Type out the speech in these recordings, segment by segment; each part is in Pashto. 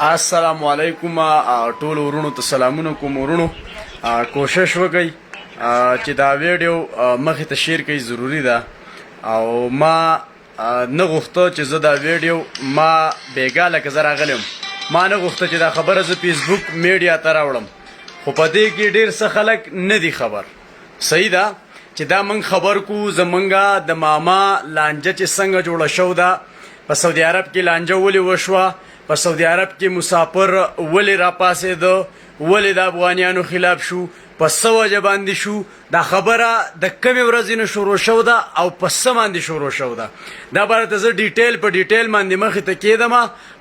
السلام علیکم ټول ورونو ته سلامونه کوم ورونو کوشش وکړئ چې دا ویډیو مخې ته شیر کړئ ضروری ده او ما نه غوښته چې زه دا ویډیو ما بیګا لکه زه راغلی ما نه غوښته چې دا خبره زه فیسبوک میډیا ته راوړم خو په دې کې ډېر څه خلک نه دي خبر صحیح ده چې دا موږ خبر کو زمونږه د ماما لانجه چې څنګه جوړه شو ده په سعودي عرب کې لانجه ولې وشوه په سعودي عرب کې مسافر ولې راپاسېده ولې د افغانیانو خلاف شو په څه وجه باندې شو دا خبره د کمې ورځې نه شروع شو ده او په څه باندې شروع شو ده دا باره ته زه ډیټیل په ډیټیل باندې مخې ته کېدم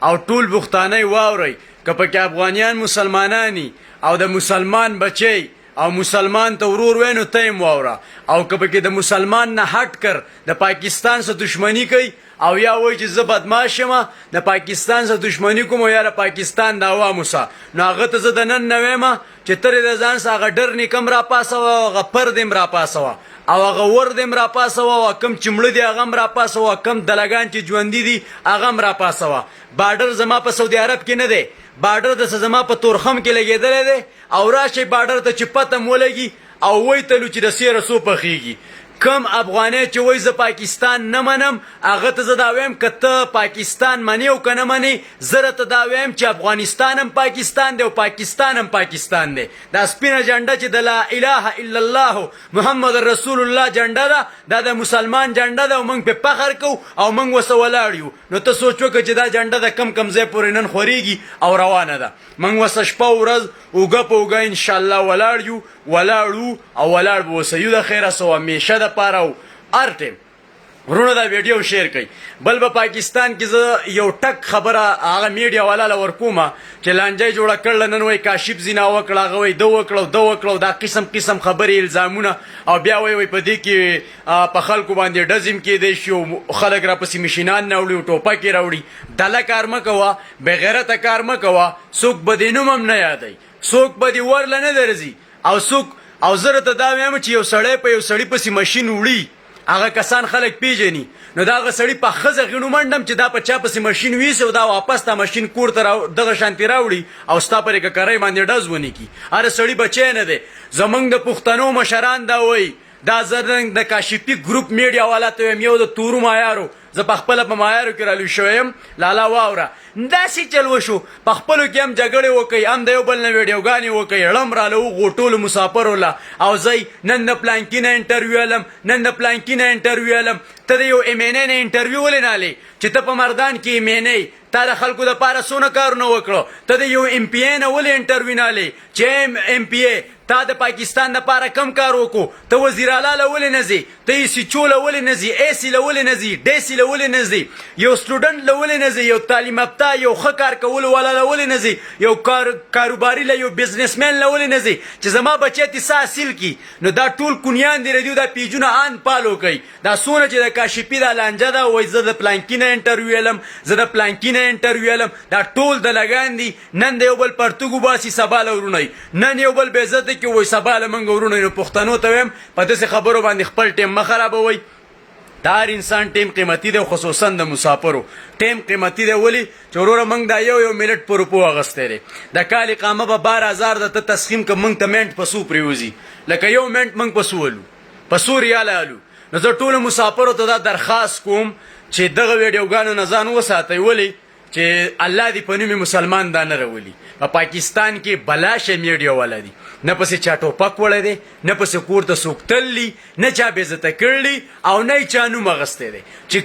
او ټول بوختانۍ واورئ که پکې افغانیان مسلمانانی او د مسلمان بچی او مسلمان ته ورور وای نو ته یې واوره او که پکې د مسلمان نه هټ کر د پاکستان سره دشمني کوي او یا وای چې زه بدماش یم د پاکستان سره دشمني کوم او یا د پاکستان د عوامو سره نو هغه ته زه د نن نه وایم چې ترې د ځان څخه هغه ډر نیکم راپاسوه او هغه پرد هم راپاسوه او هغه ورد هم راپاسوه او کم چې مړه دي هغه هم راپاسوه کم دلګان چې ژوندي دي هغه هم راپاسوه بارډر زما په سعودي عرب کې نه دی بارډر د زما په تورخم کې لګېدلی دی او راشي بارډر ته چې پته م ولګي او وی تلو چې د سیره سو پخېږي کم افغانی چې وای زه پاکستان نه منم هغه ته زه دا وایم که ته پاکستان منې او که نه منې زه راته دا وایم چې افغانستان هم پاکستان دی او پاکستان هم پاکستان دی دا سپینه جنډه چې د لا اله الا الله محمد رسول الله جنډه ده دا د مسلمان جنډه ده او موږ پې فخر کوو او موږ ورسه ولاړ یو نو ته سوچ وکړه چې دا جنډه د کم ځای پورې نن خورېږي او روانه ده موږ ورسه شپه ورځ اوږه په اوږه انشاءالله ولاړ یو ولاړو او ولاړ به اوسه یو د خیره سو همیشه دپاره او هر ټیم ورونه دا ویډیو شیر کړئ بل به پاکستان کې زه یو ټک خبره هغه میډیا والا له ورکومه چې لانجه یې جوړه کړله نن وایي کاشف زینا وکړه هغه وایي ده وکړه دا قسم خبرې الزامونه او بیا وایي په دې کې په خلکو باندې ډزم کېدی شي او خلک راپسې مشینان نه وړي او ټوپکې راوړي ډله کار مه کوه بېغیرته کار مه کوه څوک به دې نوم هم نه یادوي څوک به دې ورله نه درځي او څوک او زه راته دا وایم چې یو سړی په یو سړي پسې ماشین وړي هغه کسان خلک پیژني نو د هغه سړي په ښځه غینو منډم چې دا په چا پسې ماشین ویسي او دا واپس دا ماشین کور ته دغه شانتې راوړي او ستا پرې ککرۍ باندې ډز ونه کړي هر سړي بچی نه دی زموږ د پښتنو مشران دا وایي دا زه د کاشفي ګروپ میډیا والا ته وایم یو د تورو مایارو زه په خپله په مایارو کې رالوی شوی یم لالا واوره داسې چل وشو په خپلو کې هم جګړې وکړئ هم د یو بل نه ویډیوګانې وکړئ ړم راله وغوټولو مسافرو له او زی نن د پلانکي نه انټرویو علم نن د پلانکي نه انټرویو علم ته د یو ام این ای نه انټرویو ولې نه علې چې ته په مردان کې ام این ای تا د خلکو دپاره څونه کارونه وکړو ته د یو ام پی ای نه ولې انټرویو نه علې چې ام پی ای تا د پاکستان دپاره کم کار وکړو ته وزیر اعلی له ولې نه ځې ته ای سی چو له ولې نه ځې ای سی له ولې نه ځې ډی سی له ولې نه ځې یو سټوډنټ له ولې نه ځې یو تعلیم یافته یو ښه کار کولو والا له ولې نه ځې یو کاروباري له یو بزنسمین له ولې نه ځې چې زما بچی دې څه حاصل کړي نو دا ټول کونیان دې ردیو دا پیجونه آن پالو کوي دا څونه چې د کاشفي دا لانجه ده وایي زه د پلانکي نه انټرویو علم زه د پلانکي نه انټرویو علم دا ټول د لګان دي نن د یو بل پرتوګ وباسي سبا له ورونی نن یو بل بېعزته کې وایي سبا له موږ ورونی نو پښتنو ته وایم په داسې خبرو باندې خپل ټیم مه خرابوئ د هر انسان ټیم قیمتي دی خصوصا د مسافرو ټیم قیمتي دی ولې چې وروره موږ دا یو منټ په روپو اخیستی دی د کال اقامه به 12000 د ته تسخیم که موږ ته منټ په څو پرېوځي لکه یو منټ موږ په څو ولو په څو ریاله الو نو زه ټولو مسافرو ته دا درخواست کوم چې دغه ویډیوګانو نه ځان وساتئ ولې چې الله دې په نومې مسلمان دا نه راولي په پاکستان کې بلاشه میډیا والا دي نه پسې چا ټوپک وړی دی نه پسې کور ته څوک تللی نه چا بېعزته کړي او نه یې چا نوم اخیستی دی چې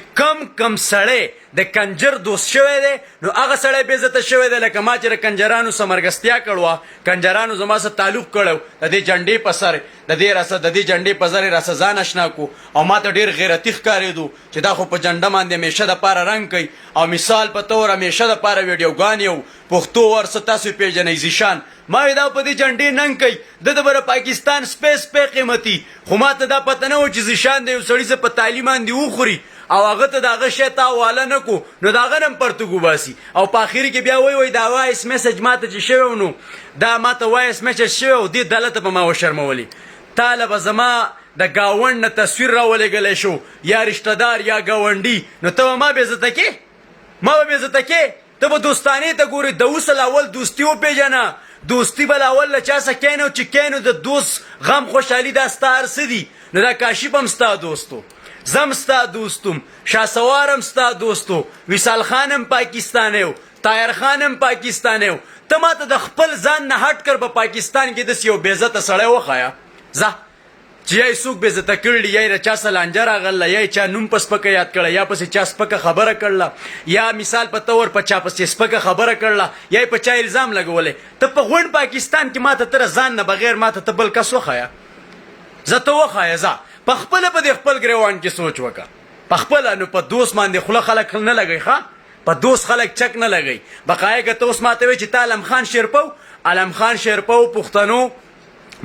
کم سړی د کنجر دوست شوی دی نو هغه سړی بېعزته شوی دی لکه ما چې د کنجرانو سره ملګرتیا کړې وه کنجرانو زما سره تعلق کړی د دې جنډې په سر د دې جنډې په زر یې راسه ځان اشنا کو او ما ته ډېر غیرتي ښکارېدو چې دا خو په جنډه باندې همیشه دپاره رنګ کوي او مثال په طور همیشه دپاره ویډیوګانې او پښتو ورڅه تاسو پېژنئ زیشان ما دا په دې جنډې ننګ کوي د بره پاکستان سپیس پې قیمتي خو ما ته دا پته نه و چې زیشان د یو سړي څه په تعلیم باندې وخوري او هغه ته د هغه شی ته حواله نه کو نو د هغه نه هم پرتوګ وباسي او په اخري کې بیا وایي دا وایس میسج ما ته چې شوی نو دا ما ته وایس میسج شوی او دې ډله ته به ما وشرمولي تاله به زما د ګاونډ نه تصویر راولېږلی شو یا رشته دار یا ګاونډي نو ته به ما بېعزته کې ما به بېعزته کې ته به دوستانې ته ګورې د اوس اول دوستي وپېژنه دوستی به اول له چا سره کینو چې کینو د دوست غم خوشحالي دا ستا هر څه دي نو دا کاشف هم ستا دوستو زم ستا دوستم شاسوار هم ستا دوستو وصال خان هم پاکستانی و طاهر خان هم پاکستانی و ته ما ته د خپل ځان نه هټ کر په پاکستان کې داسې یو بېعزته سړی وښایه ځه چې یا یې څوک بېعزته کړي یا یې د چا څه لانجه راغله یا یې چا نوم په سپکه یاد کړه یا پسې چا سپکه خبره کړله یا مثال په طور په چا پسې سپکه خبره کړله یا یې په چا الزام لګولی ته په غونډ پاکستان کې ما ته تره ځان نه بغیر ما ته بل کس وښایه زه ته وښایه ځه په خپله په دې خپل ګریوان کې سوچ وکړه په خپله نو په دوست باندې خوله خلک نه لګوي ښه په دوست خلک چک نه لګوي بقایه که ته اوس ما ته وایې چې تا علم خان شیرپو علم خان شیرپو پښتنو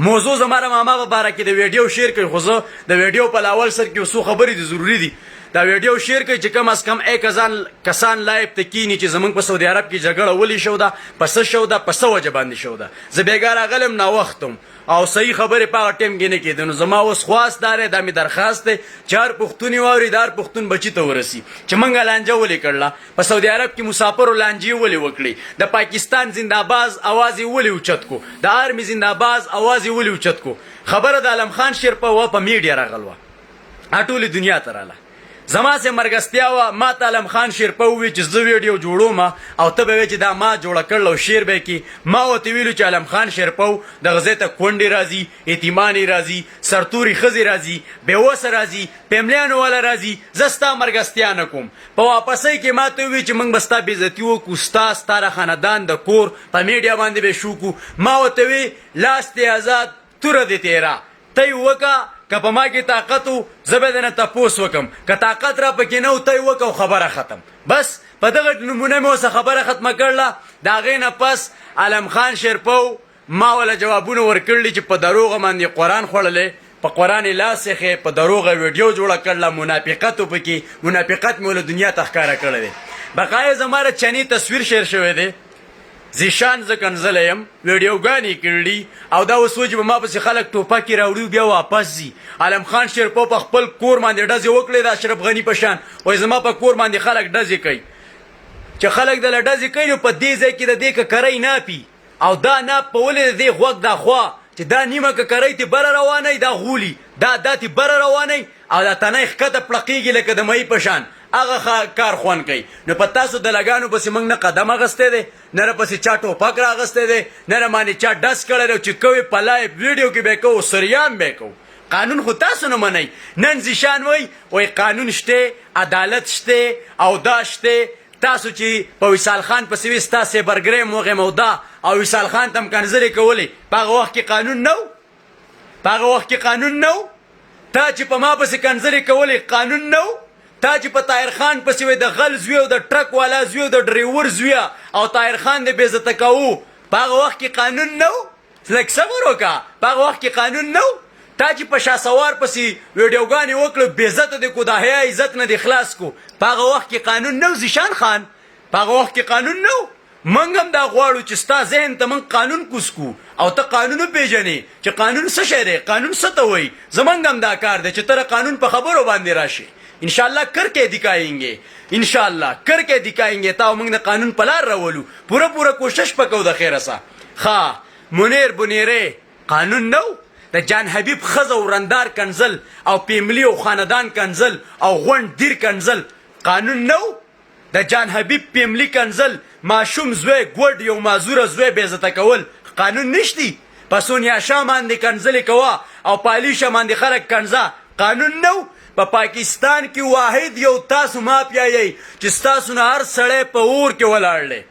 موضوع زماره ماما په باره کې د ویډیو شیر کوي خو زه د ویډیو په لاول سر کې څو خبرې دي ضروري دي دا ویډیو شیر کوي چې کم از کم 1000 کسان لایو ته کینی چې زمونږ په سعودي عرب کې جګړه ولې شو ده په څه شو ده په څه وجه باندې شو ده زه بېګا راغلم ناوختم او صحیح خبرې په هغه ټیم کې نه کېدې نو زما اوس خواست دا دی دا مې درخواست دی چې هر پښتون واوري د هر پښتون بچي ته ورسي چې موږ لانجه ولې کړله په سعودي عرب کې مسافرو لانجې ولې وکړې د پاکستان زندهباز اواز یې ولې اوچت کو د آرمي زندهباز اواز یې ولې اوچت کو خبره د علم خان شیرپه وه په میډیا راغلوه ټولې دنیا ته راله زما سه مرګستیا وه ما ته علم خان شیرپه ووی چې زه ویډیو جوړوم او ته به وایې چې دا ما جوړه کړله او شیر به کې ما ورته ویلو چې علم خان شیرپه دغه ځای ته کونډې راځي یتیمانې راځي سرتوري ښځې راځي بېوسه راځي فیملیانو والا راځي زه ستا مرګستیا نه کوم په واپسۍ کې ما ته ووی چې موږ به ستا بېعزتي وکړو ستا ستاره خاندان د کور په میډیا باندې به شو کو ما ورته وی لاس دې آزاد توره دې تیره ته یې وکړه که په ما کې طاقت و زه به درنه تپوس وکړم که طاقت را پکې نه و ته یې وکړه خبره ختم بس په دغه نمونه مې اوسه خبره ختمه کړله د هغې نه پس علم خان شیرپو ما وله جوابونه ورکړلي چې په دروغه باندې قرآن خوړلی په قرآن یې لاس ایښی په دروغه ویډیو جوړه کړله منافقت و پکې منافقت مې وله دنیا ته ښکاره کړی دی بقایه زما د چنې تصویر شیر شوی دی زیشان زه کنځلی یم ویډیوګانې کړي او دا اوس و چې به ما پسې خلک ټوپکې راوړي بیا واپس ځي علم خان شیرپو په خپل کور باندې ډزې وکړې د اشرف غني په شان وایي زما په کور باندې خلک ډزې کوي چې خلک دله ډزې کوي نو په دې ځای کې د دې ککرۍ ناپي او دا ناپ په ولې د دې غوږ دا خوا چې دا نیمه ککرۍ تې بره روانوي دا غولي دا تې بره روانوي او دا تنی ښکته پړقېږي لکه د مهي په شان هغه کار خوند کوي نو په تاسو دلګانو پسې موږ نه قدم اخیستی دی نه پسې چا ټوپک راغستی دی نه باندې چا ډس کړی دی چې کوي په لایف ویډیو کې به یې کوو سریام به یې کوو قانون خو تاسو نه منئ نن زیشان وایي قانون شته عدالت شته او دا شته تاسو چې په وصال خان پسې وي ستا سیبرګریم وغیم او دا او وصال خان ته هم کنځلې کولې په هغه وخت کې قانون نه و په هغه وخت کې قانون نه و تا چې په ما پسې کنځلې کولې قانون نه و تا چې په طاهر خان پسې وې د غل زوی او د ټرک والا زوی او د ډریور زویه او طاهر خان دې بېعزته کوو په هغه وخت کې قانون نه و لږ صبر وکړه په هغه وخت کې قانون نه و تا چې په شاسوار پسې ویډیوګانې وکړو بېعزته دې کو د حیا عزت نه دې خلاص کو په هغه وخت کې قانون نه و زیشان خان په هغه وخت کې قانون نه و موږ هم دا غواړو چې ستا ذهن ته موږ قانون کوز کو او ته قانون وپېژنې چې قانون څه شی دی قانون څه ته وایي زموږ هم دا کار دی چې ته قانون په خبرو باندې راشي انشاءاللہ کر کے دکھائیں گے انشاءاللہ کر کے دکھائیں گے تا موږ د قانون په لار راولو پوره کوشش پکو د خیره سه ښه منیر بنیرې قانون نو د جان حبیب ښځه ورندار کنځل او پیملی او خاندان کنځل او غونډ دیر کنځل قانون نو د جان حبیب پیملی کنځل ماشوم زوی ګوډ یو معذوره زوی بېعزته کول قانون نشتی په سونیا شاه باندې کنځلې کوه او په علیشه باندې خلک کنځه قانون نو په پاکستان کې واحد یو تاسو مافیا یی چې ستاسو نه هر سړی په اور کې ولاړ دی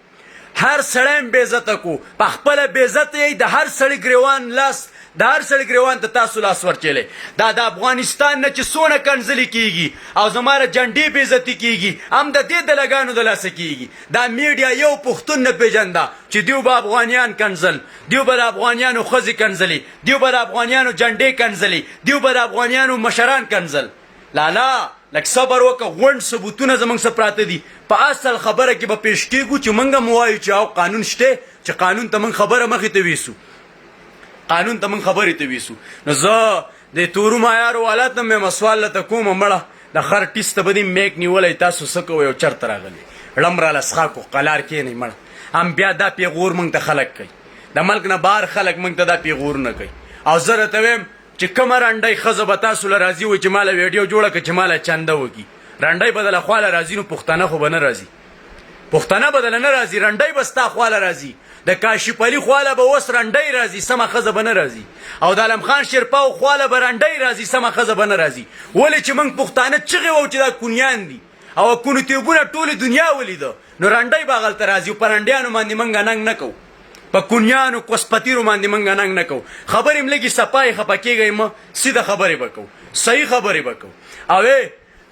هر سړی هم بېعزته کو په خپله بېعزته یی د هر سړي ګریوان لاس د هر سړي ګریوان ته تاسو لاس ورچلی دا د افغانستان نه چې څونه کنځلې کېږي او زما د جنډې بېعزتي کېږي هم د دې دلګانو د لاسه کېږي دا میډیا یو پښتون نه پېژنده چې دیو به افغانیان کنځل دیو به د افغانیانو ښځې کنځلې دیو به د افغانیانو جنډې کنځلې دیو به د افغانیانو مشران کنځل لالا لږ صبر وکړه غونډ ثبوتونه زموږ څه پراته دي په اصل خبره کې به پیش کېږو چې موږ هم ووایو چې او قانون شته چې قانون ته موږ خبره مخې ته ویسو قانون ته موږ خبرې ته ویسو نو زه د تورو معیارو حالت نه مې مسوال لته کومه مړه د خر ټیس ته به دې میک نیولی تاسو څه کوئ او چېرته راغلی ړم راله څښاک و قلار کښېنئ مړه هم بیا دا پیغور موږ ته خلک کوي د ملک نه بهر خلک موږ ته دا پیغورونه کوي او زه راته وایم چې کومه رنډۍ ښځه به تاسو له راځي وي چې ما له ویډیو جوړه کړه چې ما له چنده وکړي رنډۍ به دله خواله راځي نو پښتانه خو به نه راځي پښتانه به دله نه راځي رنډۍ به ستا خواله راځي د کاشف علي خواله به اوس رنډۍ راځي سمه ښځه به نه راځي او د علم خان شیرپاو خواله به رنډۍ راځي سمه ښځه به نه راځي ولې چې موږ پښتانه چغې وو چې دا کونیان دي او کونو تیوبونه ټولې دنیا ولیده نو رنډۍ به هغلته راځي په رنډیانو باندې موږ ننګ نه کوو په کونیانو کوسپتیرو باندې موږ ننګ نه کوو خبرې م لږې صفا یې خفه کېږئ مه سیده خبرې به کوو صحیح خبرې به کوو او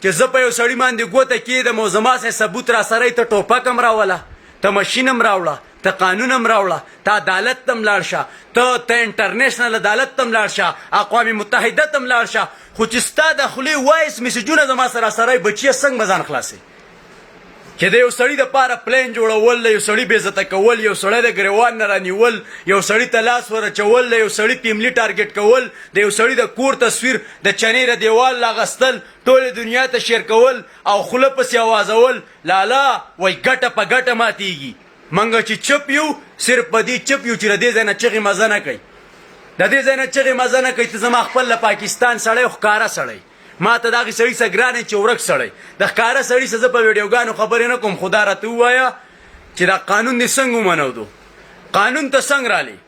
چې زه په یو سړي باندې ګوته کېدم او زما سه ثبوت را سره ته ټوپک هم راوله ته مشین هم راوړه ته قانون هم راوړه ته عدالت ته هم لاړ شه ته انټرنیشنل عدالت ته هم لاړ شه اقوام متحده ته هم لاړ شه خو چې ستا د خولې وایس میسجونه زما سره سره بچیه څنګه به ځان خلاصې چې د یو سړي دپاره پلین جوړول یو سړي بېعزته کول یو سړی د ګریوان نه رانیول یو سړي ته لاس ورچول یو سړي پیملي ټارګېټ کول د یو سړي د کور تصویر د چنې د دیوال لاغستل ټولې دنیا ته شیر کول او خوله پسې اوازول لالا وایي ګټه په ګټه ماتېږي موږ چې چپ یو صرف په دې چپ یو چې د دې ځای نه چغې مزه نه کوي د دې ځای نه چغې مزه نه کوي ته زما خپل له پاکستان سړی خو ښکاره سړی ما ته د هغې سړي څه ګران چې ورک سړی د ښکاره سړي څه زه په ویډیوګانو خبرې نه کوم خو دا راته ووایه چې دا قانون دې څنګه ومنودو قانون ته څنګه رالی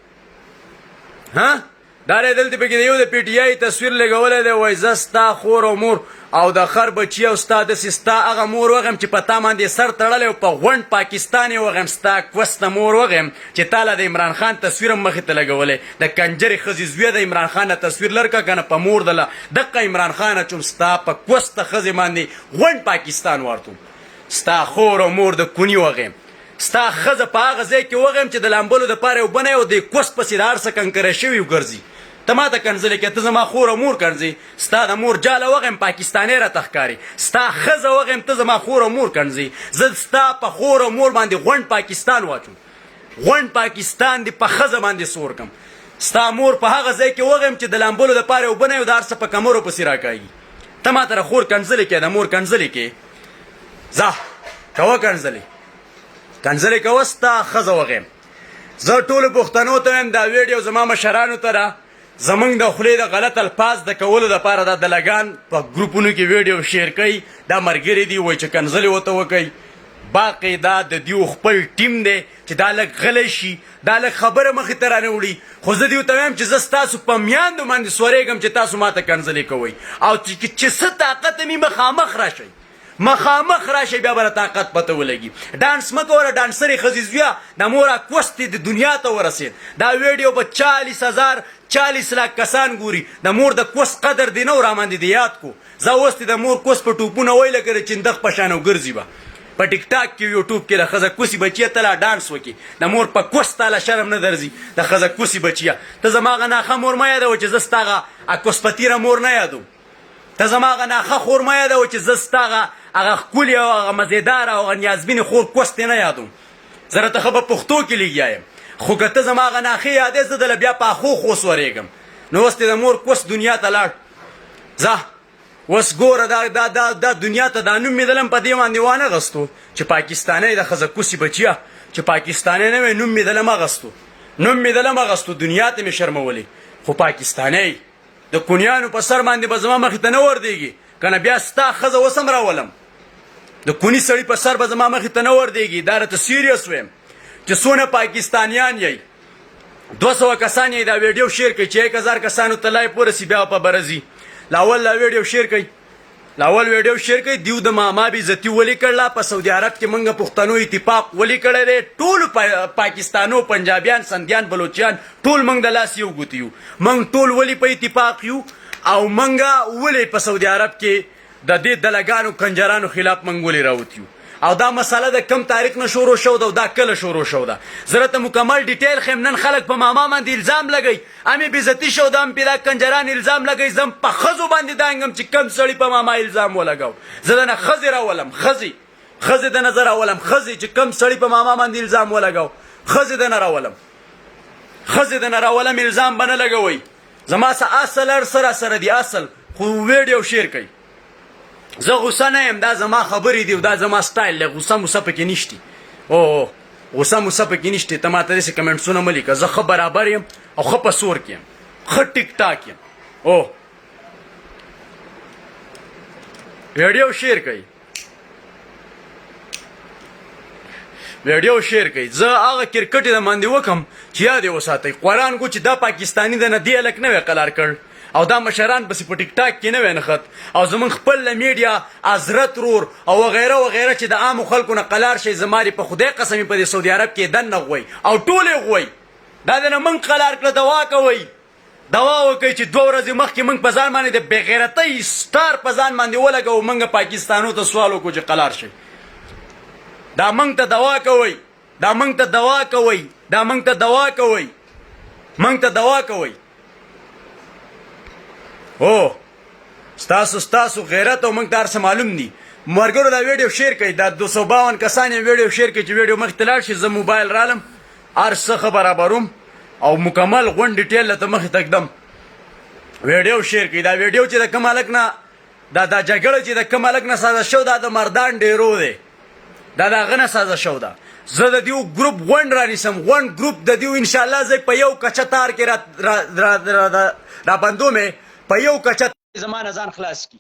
دا دی دلته پکې د یو د پی ټي آی تصویر لګولی دی وایي زه ستا خور او مور او د خر بچي او ستا داسې ستا هغه مور وغیم چې په تا باندې سر تړلی او په غونډ پاکستان یې وغیم ستا کوسته مور وغیم چې تا له د عمران خان تصویر هم مخې ته لګولی د کنجرې ښځې زویه د عمران خان نه تصویر لرکه که نه په مور دله دقه عمران خان اچوم ستا په کوسته ښځې باندې غونډ پاکستان وارتوم ستا خور او مور د کوني وغیم ستا ښځه په هغه ځای کې وغیم چې د لامبلو دپاره یو بنی او د کوس پسې د هر څه کنکره شوي وګرځي ته ما ته کنځلې کې ته زما خور او مور کنځې ستا د مور جاله وغیم پاکستانی راته ښکاري ستا ښځه وغیم ته زما خور او مور کنځې زه ستا په خور او مور باندې غونډ پاکستان واچوم غونډ پاکستان دې په ښځه باندې سور کم ستا مور په هغه ځای کې وغیم چې د لامبلو دپاره یو بنی او د هر څه په کمرو پسې راکاږي ته ما ته خور کنځلې کې د مور کنځلې کې ځه کوه کنځلې کوه ستا ښځه وغیم زه ټولو پښتنو ته وایم دا ویډیو زما مشرانو ته را زمونږ د خولې د غلط الفاظ د کولو دپاره دا دلګان په ګروپونو کې ویډیو شیر کوي دا ملګري دي وایي چې کنځلې ورته وکوئ باقي دا د دیو خپل ټیم دی چې دا لږ غلی شي دا لږ خبره مخې ته رانه وړي خو زه دې ورته وایم چې زه ستاسو په میاندو باندې سورېږم چې تاسو ما ته کنځلې کوئ او چې څه طاقت مې مخامخ راشئ مخامخ راشي بیا به طاقت پته ولګي ډانس مه کوله ډانسرې ښځې زویه د موره کوستې د دنیا ته ورسېد دا ویډیو به 40 لاک کسان ګوري د مور د کوس قدر دی نه و راماندې د یاد کو زه اوس د مور کوس په ټوپونه وی لکه د چندخ په شان وګرځي به په ټیک ټاک کې یوټیوب کې د ښځه کوسي بچیه ته لا ډانس وکړي د مور په کوس تاله شرم نه درځي د ښځه کوسي بچیه ته زما هغه ناښه مور مه یادوه چې زه ستا هغه کوسپتیره مور نه یادوم ته زما هغه ناښه خور مه یادوه چې زه ستا هغه ښکلې او هغه مزېداره او هغه نیازبینې خور کوس دې نه یادوم زه راته ښه په پښتو کې لږ یم خو که ته زما هغه ناښې یادې زه دله بیا په اخو خوس ورېږم نو اوس دې د مور کوس دنیا ته لاړ ځه اوس ګوره دا دنیا ته دا نوم مې دلم په دې باندې وانغستو چې پاکستانی د ښځه کوسي بچیه چې پاکستانی نه وی نوم مې دلم اغستو دنیا ته مې شرمولې خو پاکستانی د کونیانو په سر باندې به زما مخې ته نه وردېږي که نه بیا ستا ښځه اوس هم راولم د کوني سړي په سر به زما مخې ته نه وردېږي دا راته سیریس ویم چې څونه پاکستانیان یئ 200 کسان یې دا ویډیو شیر کوي چې 1000 کسانو ته لایف ورسي بیا په برځي لاول لا ویډیو شیر کوي دیو د ماما بېعزتي ولې کړله په سعودي عرب کې موږ پښتنو اتفاق ولې کړی دی ټول پاکستانو پنجابیان سندیان بلوچیان ټول موږ د لاس یو ګوتې یو موږ ټول ولې په اتفاق یو او موږ ولې په سعودي عرب کې د دې دلګانو کنجرانو خلاف موږ ولې راوتیو او دا مسله د کم تاریخ نه شروع شو ده او دا کله شروع شو ده زه راته مکمل ډیټیل خیم نن خلک په ماما باندې الزام لګوي امې بېعزتي شو ده هم پې دا کنجران الزام لګوي زه په ښځو باندې دانګم چې کم سړي په ماما الزام ولګو زه دنه ښځې راولم ښځې دنه زه راولم ښځې چې کم سړي په ماما باندې الزام ولګو ښځې دنه راولم الزام به نه لګوئ زما څه اصل هر سره دی اصل خو ویډیو شیر کوي زه غوسه نه یم، دا زما خبرې دي او دا زما سټایل دی. غوسه موسه پکې نشتي. او غوسه موسه پکې نشتي. ته ماته داسې کمنټسونه مه لیکه. زه ښه برابر یم او ښه په سور کې یم، ښه ټیک ټاک یم. او ویډیو شیر کوي، ویډیو شیر کوي. زه هغه کرکټ د باندې وکم چې یاد یې وساتئ. قرآن کو چې دا پاکستاني دی نه دی هلک نه وی قلار کړ او دا مشران پسې په ټیک ټاک کې نه وی نښت او زمونږ خپل میډیا حضرت رور او وغیره وغیره چې د عامو خلکو نه قلار شي. زما په خدای قسم په دې سعودي عرب کې دننه غوئ او ټول یې غوئ. دا د نه موږ قلار کړه. دوا کوئ، دوا وکړئ چې 2 ورځې مخکې موږ په ځان باندې د بېغیرتۍ سټار په ځان باندې ولګوو. موږ پاکستانو ته سوال وکړو چې قلار شي. دا موږ ته دوا کوئ، دا موږ ته دوا کوئ، دا موږ ته دوا کوئ، موږ ته دوا کوئ. او ستاسو غیرت او موږ ته هر څه معلوم دي. ملګرو دا ویډیو شیر کړئ. دا 252 کسان یې ویډیو شیر کړئ چې ویډیو مخې ته لاړ شي. زه موبایل رالم، هر څه ښه برابروم او مکمل غونډ ډیټیل ته مخې ته ږدم. ویډیو شیر کړئ. دا ویډیو چې د کوم هلک نه دا جګړه چې د کوم هلک نه سازه شو، دا د مردان ډیرو دی، دا د هغه نه سازه شو ده. زه د دیو ګروپ غونډ رانیسم، غونډ ګروپ د دیو انشاءالله زه په یو کچه تار کې را بندومې، په یو کچه زما نه ځان خلاص کی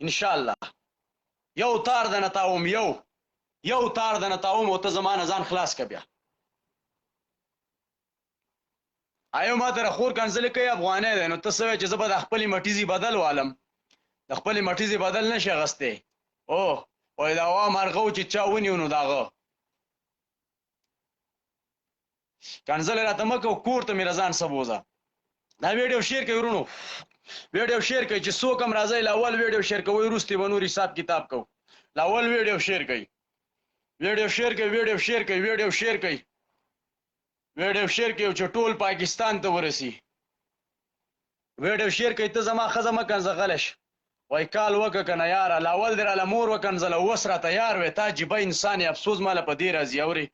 انشاءالله. یو تار د نتاوم، یو تار د نتاوم او ته زما نه ځان خلاص که. بیا ایو ما ته خور کنځلې کوي افغانۍ دی، نو ته څه وایې چې زه به د خپلې مټیزې بدل والم؟ د خپلې مټیزې بدل نشي اخیستی. او وایي د هوا مرغه و چې چا ونیو نو د هغه کنځلې راته مه کوه، کور ته مې رضان سبوزه. دا ویډیو شیر کوي ورونو، ویډیو شیر کوي چې څوک هم راځئ لاول ویډیو شیر کوئ، وروستې به نور حساب کتاب کوو. لاول ویډیو شیر کوي، ویډیو شیر کوي، ویډیو شیر کوي، ویډیو شیر کوي، ویډیو شیر کوي چې ټول پاکستان ته ورسي. ویډیو شیر کوي. ته زما ښځه مه کنځغلی شه. وایي کال وکړه که نه یاره، لاول دې راله مور وکنځله اوس راته یار وې. تا جیبه انسان یې. افسوس ماله په دې راځي. اورې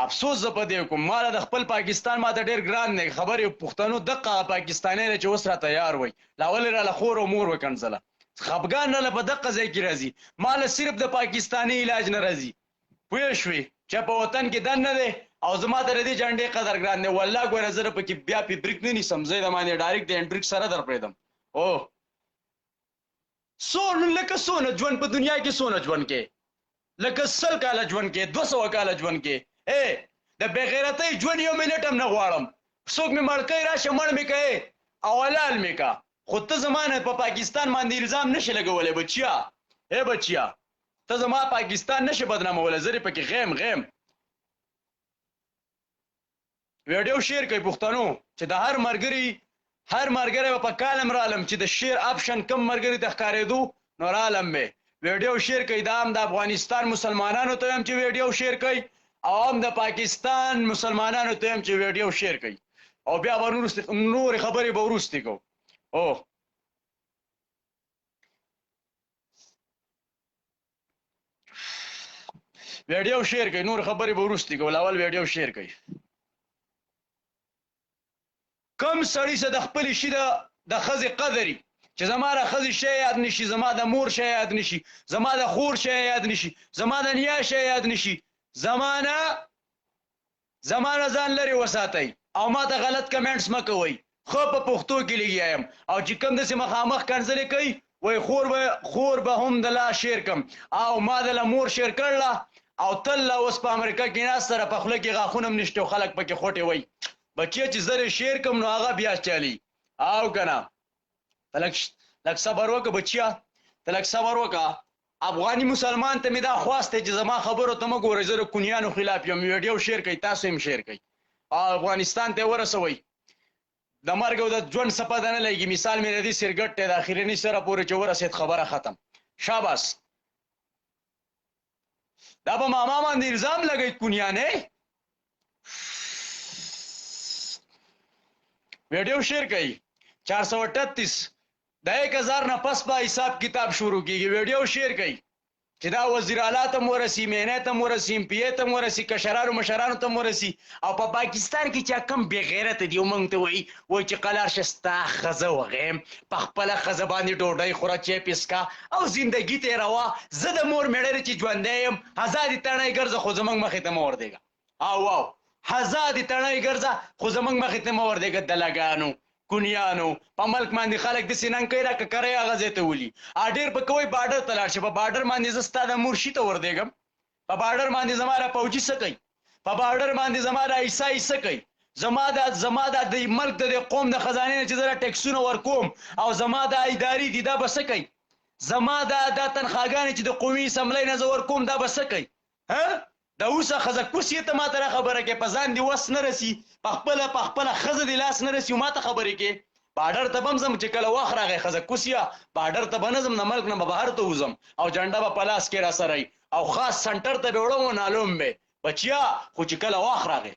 افسوس زه په دې کوم. ماله د خپل پاکستان ماته ډېر ګران دی. خبرې پښتنو دقه پاکستانی دی چې اوس راته یار وایي. لاول یې راله خور او مور وکنځله. خفګان راله په دقه ځای کې راځي. ماله صرف د پاکستاني علاج نه راځي. پوه شوې چې په وطن کې دننه دی او زما ته د دې جنډې قدر ګران دی. والله ګوره زه پکې بیا پې بریک نه نیسم. زه یې د باندې ډایرکټ د انډریک سره در پرېږدم. او لکه څونه ژوند په دنیا کې څونه ژوند کې، لکه 100 کاله ژوند کې، 200 کاله ژوند کې. د بېغیرتۍ ژوند یو منټ هم نه غواړم. څوک مې مړ کوي راشه مړ مې کوې او حلال مې کا. خو ته زما نه په پاکستان باندې الزام نشې لګولی بچیا. بچیا ته زما پاکستان نشې بدنامولی. زه دې پکې غیم. ویډیو شیر کوي پښتنو چې د هر ملګری به په کالم رالم چې د شیر آپشن کم ملګري ته ښکارېدو نو رالم مې. ویډیو شیر کوي. دا هم د افغانستان مسلمانانو ته هم چې ویډیو شیر کوي او هم د پاکستان مسلمانانو ته هم چې ویډیو شیر کوي. او بیا به نورې خبرې به وروستې کوو. او ویډیو شیر کوي، نور خبرې به وروستې کوو. لاول ویډیو شیر کوي. کم سړي څه د خپلې شي د ښځې قدري چې زما د ښځې شی یاد نشي، زما د مور شی یاد نشي، زما د خور شی یاد نشي، زما د نیا شی یاد نشي. زما نه ځان لرې وساتئ او ما ته غلط کمنټس مه کوئ. ښه په پښتو کې لګیا یم. او چې کوم داسې مخامخ کنځلې کوي وایي خور به هم د لا شیر کم او ما د له مور شیر کړله او تل لا اوس په امریکا کې ناست سره په خوله کې غاښونه هم نشته او خلک پکې خوټې وایي. بچیه چې زه شیر کم نو هغه بیا چلی. او که نه ته لږ صبر وکړه بچیه، ته لږ صبر وکړه. افغاني مسلمان ته مې دا خواست دی چې زما خبرو ته مه ګورئ. زه د کونیانو خلاف یم. ویډیو شیر کوئ، تاسو هم شیر کوئ او افغانستان ته یې ورسوئ. د مرګ او د ژوند څه پته نه لګي. مثال مې د دې سرګټ دی د اخرني سره پورې چې ورسېد خبره ختم. شاباس. دا به ماما باندې الزام لګئ کونیانې. ویډیو شیر کوي. 438 د 1000 نه پس به حساب کتاب شروع کیږي. ویډیو شیر کوي. چې دا وزیر اعلی ته ورسی، مینه ته ورسی، ام پی ته ورسی، کشرانو مشرانو ته ورسی. او په پاکستان کې چې کم بې غیرت دی مونږ ته وایي چې قلار شستا خزه وغیم په خپل خزه باندې ډوډۍ خوره چې پسکا او زندگی ته روا. زه د مور میړه چې ژوندی یم آزادي تڼۍ ګرځه خو زمونږ مخې ته مه وردېږه. او آزادي تڼۍ ګرځه خو زمونږ مخې ته مه وردېږه. دلګانو کونیانو په ملک باندې خلک داسې ننګ کوي راکه کرۍ هغه ځای ته ولي. ډېر به کوئ بارډر ته لاړ شي. په بارډر باندې زه ستا د مورشي ته وردېږم. په بارډر باندې زما را فوجي څه کوي؟ په بارډر باندې زما د عیسائی څه کوي؟ زما د ملک د قوم د خزانې نه چې زه ټیکسونه ورکوم او زما د اداري دي دا به څه کوي؟ زما د تنخواګانې چې د قومي اسمبلۍ نه زه ورکوم دا به څه کوي؟ د اوسه ښځه کوس یې ته ما ته را خبره کوې. په ځان دې وس نه رسي، په خپله ښځه دې لاس نه رسي او ما ته خبرې کوې. بارډر ته به هم ځم چې کله وخت راغی ښځه کوس یا بارډر ته به نه ځم، د ملک نه به بهر ته وځم او جنډه به په لاس کې را سره وي او خاص سنټر ته به وړم او نالوم به بچیا. خو چې کله وخت راغی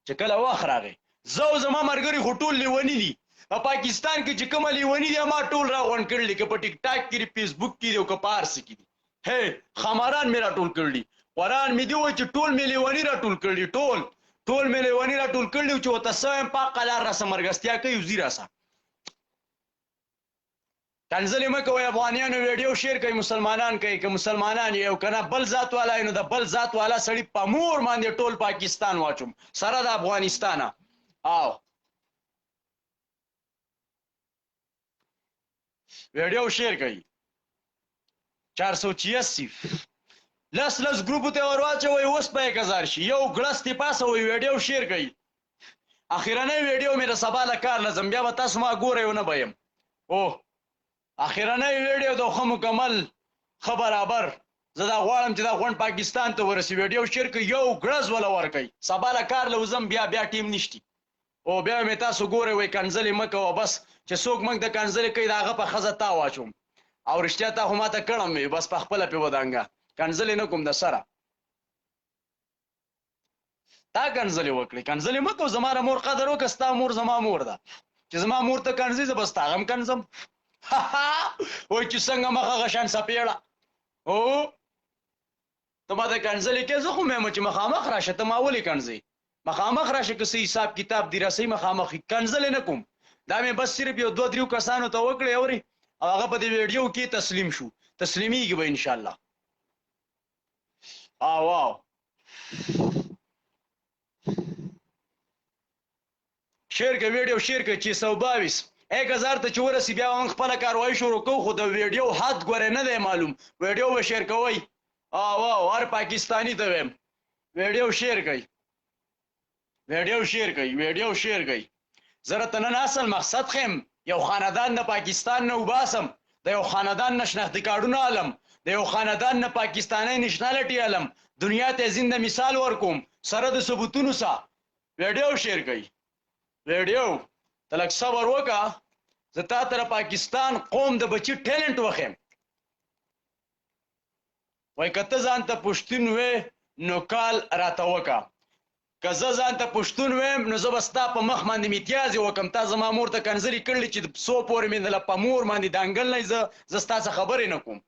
چې کله وخت راغی زه او زما ملګري خو ټول لیوني دي. په پاکستان کې چې کومه لیوني دي ما ټول را غونډ کړي که په ټیک ټاک کې دي، فیسبوک کې دي او که په هر څه کې دي. خماران مې راټول کړي. قرآن مې دی وایي چې ټول مې لیوني راټول کړي. ټول مې لیوني راټول کړي چې ورته څه وایم پاکه لار راسه مرګستیا کوي وزي راسه. کنځلې مه کوئ. افغانیانو ویډیو شیر کوي، مسلمانان کوي. که مسلمانان یې او که نه بل ذات والا نو د بل ذات والا سړي په مور باندې ټول پاکستان واچوم سره د افغانستانه. او ویډیو شیر کوي 486 لس ګروپو ته ورواچوئ اوس په 1000 شي. یو ګړس دې پاسوئ ویډیو شیر کوي. اخرنۍ ویډیو مې د سبا له کار لځم بیا به تاسو ما ګورئ ونه به یم. اخرنۍ ویډیو د ښه مکمل ښه برابر زه دا غواړم چې دا غونډ پاکستان ته ورسي. ویډیو شیر کوي یو ګړز وله ورکوئ. سبا له کار له وځم بیا ټیم نشتی او بیا مې تاسو ګورئ وایي کنځلې مه کوه. بس چې څوک موږ د کنځلې کوي د هغه په ښځه تا واچوم او رښتیا تا خو ما ته کړم وي بس په خپله پې ودانګه کنځلې نه کوم د سره. تا کنځلې وکړې کنځلې مه کوه. زما د مور قدر وکړه. ستا مور زما مور ده. چې زما مور ته کنځې زه به ستا هم کنځم. وایي چې څنګه مخ هغه شان سپېړه ته ما ته کنځلې کوې. زه خو مې یم چې مخامخ راشه. ته ما ولې کنځې؟ مخامخ راشه که څه حساب کتاب دې رسوي مخامخ کنځلې نه کوم. دا مې بس صرف یو 2-3 کسانو ته وکړې اورې او هغه په دې ویډیو کې تسلیم شو. تسلیمیږي به انشاءالله. واو شیر که ویډیو شیر که 622 1000 ته چې ورسي بیا به موږ خپله کاروایي شروع کوو. خو د ویډیو حد ګورې نه دی معلوم. ویډیو به شیر کوئ. هر پاکستاني ته ویم ویډیو شیر کوي. ویډیو شیر کوي. زه راته نن اصل مقصد خیم یو خاندان نه پاکستان نه وباسم، د یو خاندان نه شناختي کارډونه علم، د یو خاندان نه پاکستاني نشنالټي علم، دنیا ته زنده مثال ورکوم سره د ثبوتونو سره. ویډیو شیر کوي. ویډیو ته لږ صبر وکړه. زه تا ته د پاکستان قوم د بچي ټیلنټ وښیم. وایي که ته ځان ته پښتون وې نو کال راته وکړه. که زه ځان ته پښتون ویم نو زه به ستا په مخ باندې میتیازې وکړم. تا زما مور ته کنځلې کړلې چې څو پورې مې په مور باندې دانګل نه زه ستا څه خبرې نه کوم.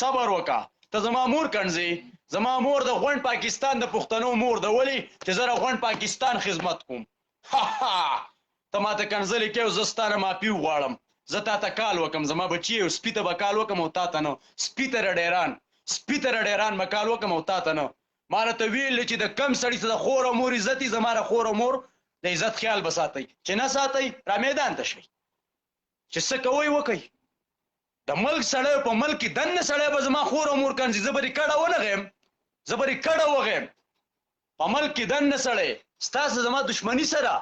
صبر وکړه. ته زما مور کنځې. زما مور د غونډ پاکستان د پښتنو مور ده. ولې چې زه د غونډ پاکستان خدمت کوم. ته ما ته کنځلې کوې زه ستا نه معافي وغواړم. زه تا ته کال وکړم. زما بچي او سپي ته به کال وکړم او تا ته نه. سپي ته رډیران به کال وکړم او تا ته نه. ما راته ویل چې د کم سړي څه د خور او مور عزت زما د خور او مور د عزت خیال به ساتئ. چې نه ساتئ را میدان ته شئ. چې څه کوئ وکئ. د ملک سړی په ملک کې دننه سړی به زما خور او مور کنځي. زه به یې کډه ونغیم. زه به یې کډه وغیم. په ملک کې دننه سړی ستاسو زما دشمني سره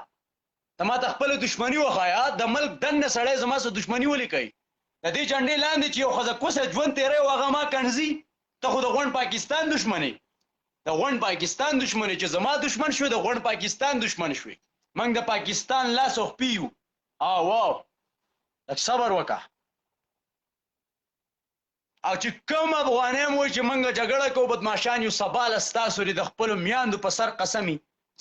ته ما ته خپله دشمني وښایه. د ملک دننه سړی زما سره دشمني ولې کوي؟ د دې جنډې لاندې چې یو ښځه کوسه ژوند تېری و هغه ما کنځي. ته خو د غونډ پاکستان دشمنې. د غونډ پاکستان دشمنې چې زما دشمن شوې د غونډ پاکستان دشمن شوې. موږ د پاکستان لاس او خپې یو. واو لږ صبر وکړه. او چې کوم افغانیان وایي چې موږ جګړه کوو بدماشان یو سبا له ستاسو د خپلو میاندو په سر قسمي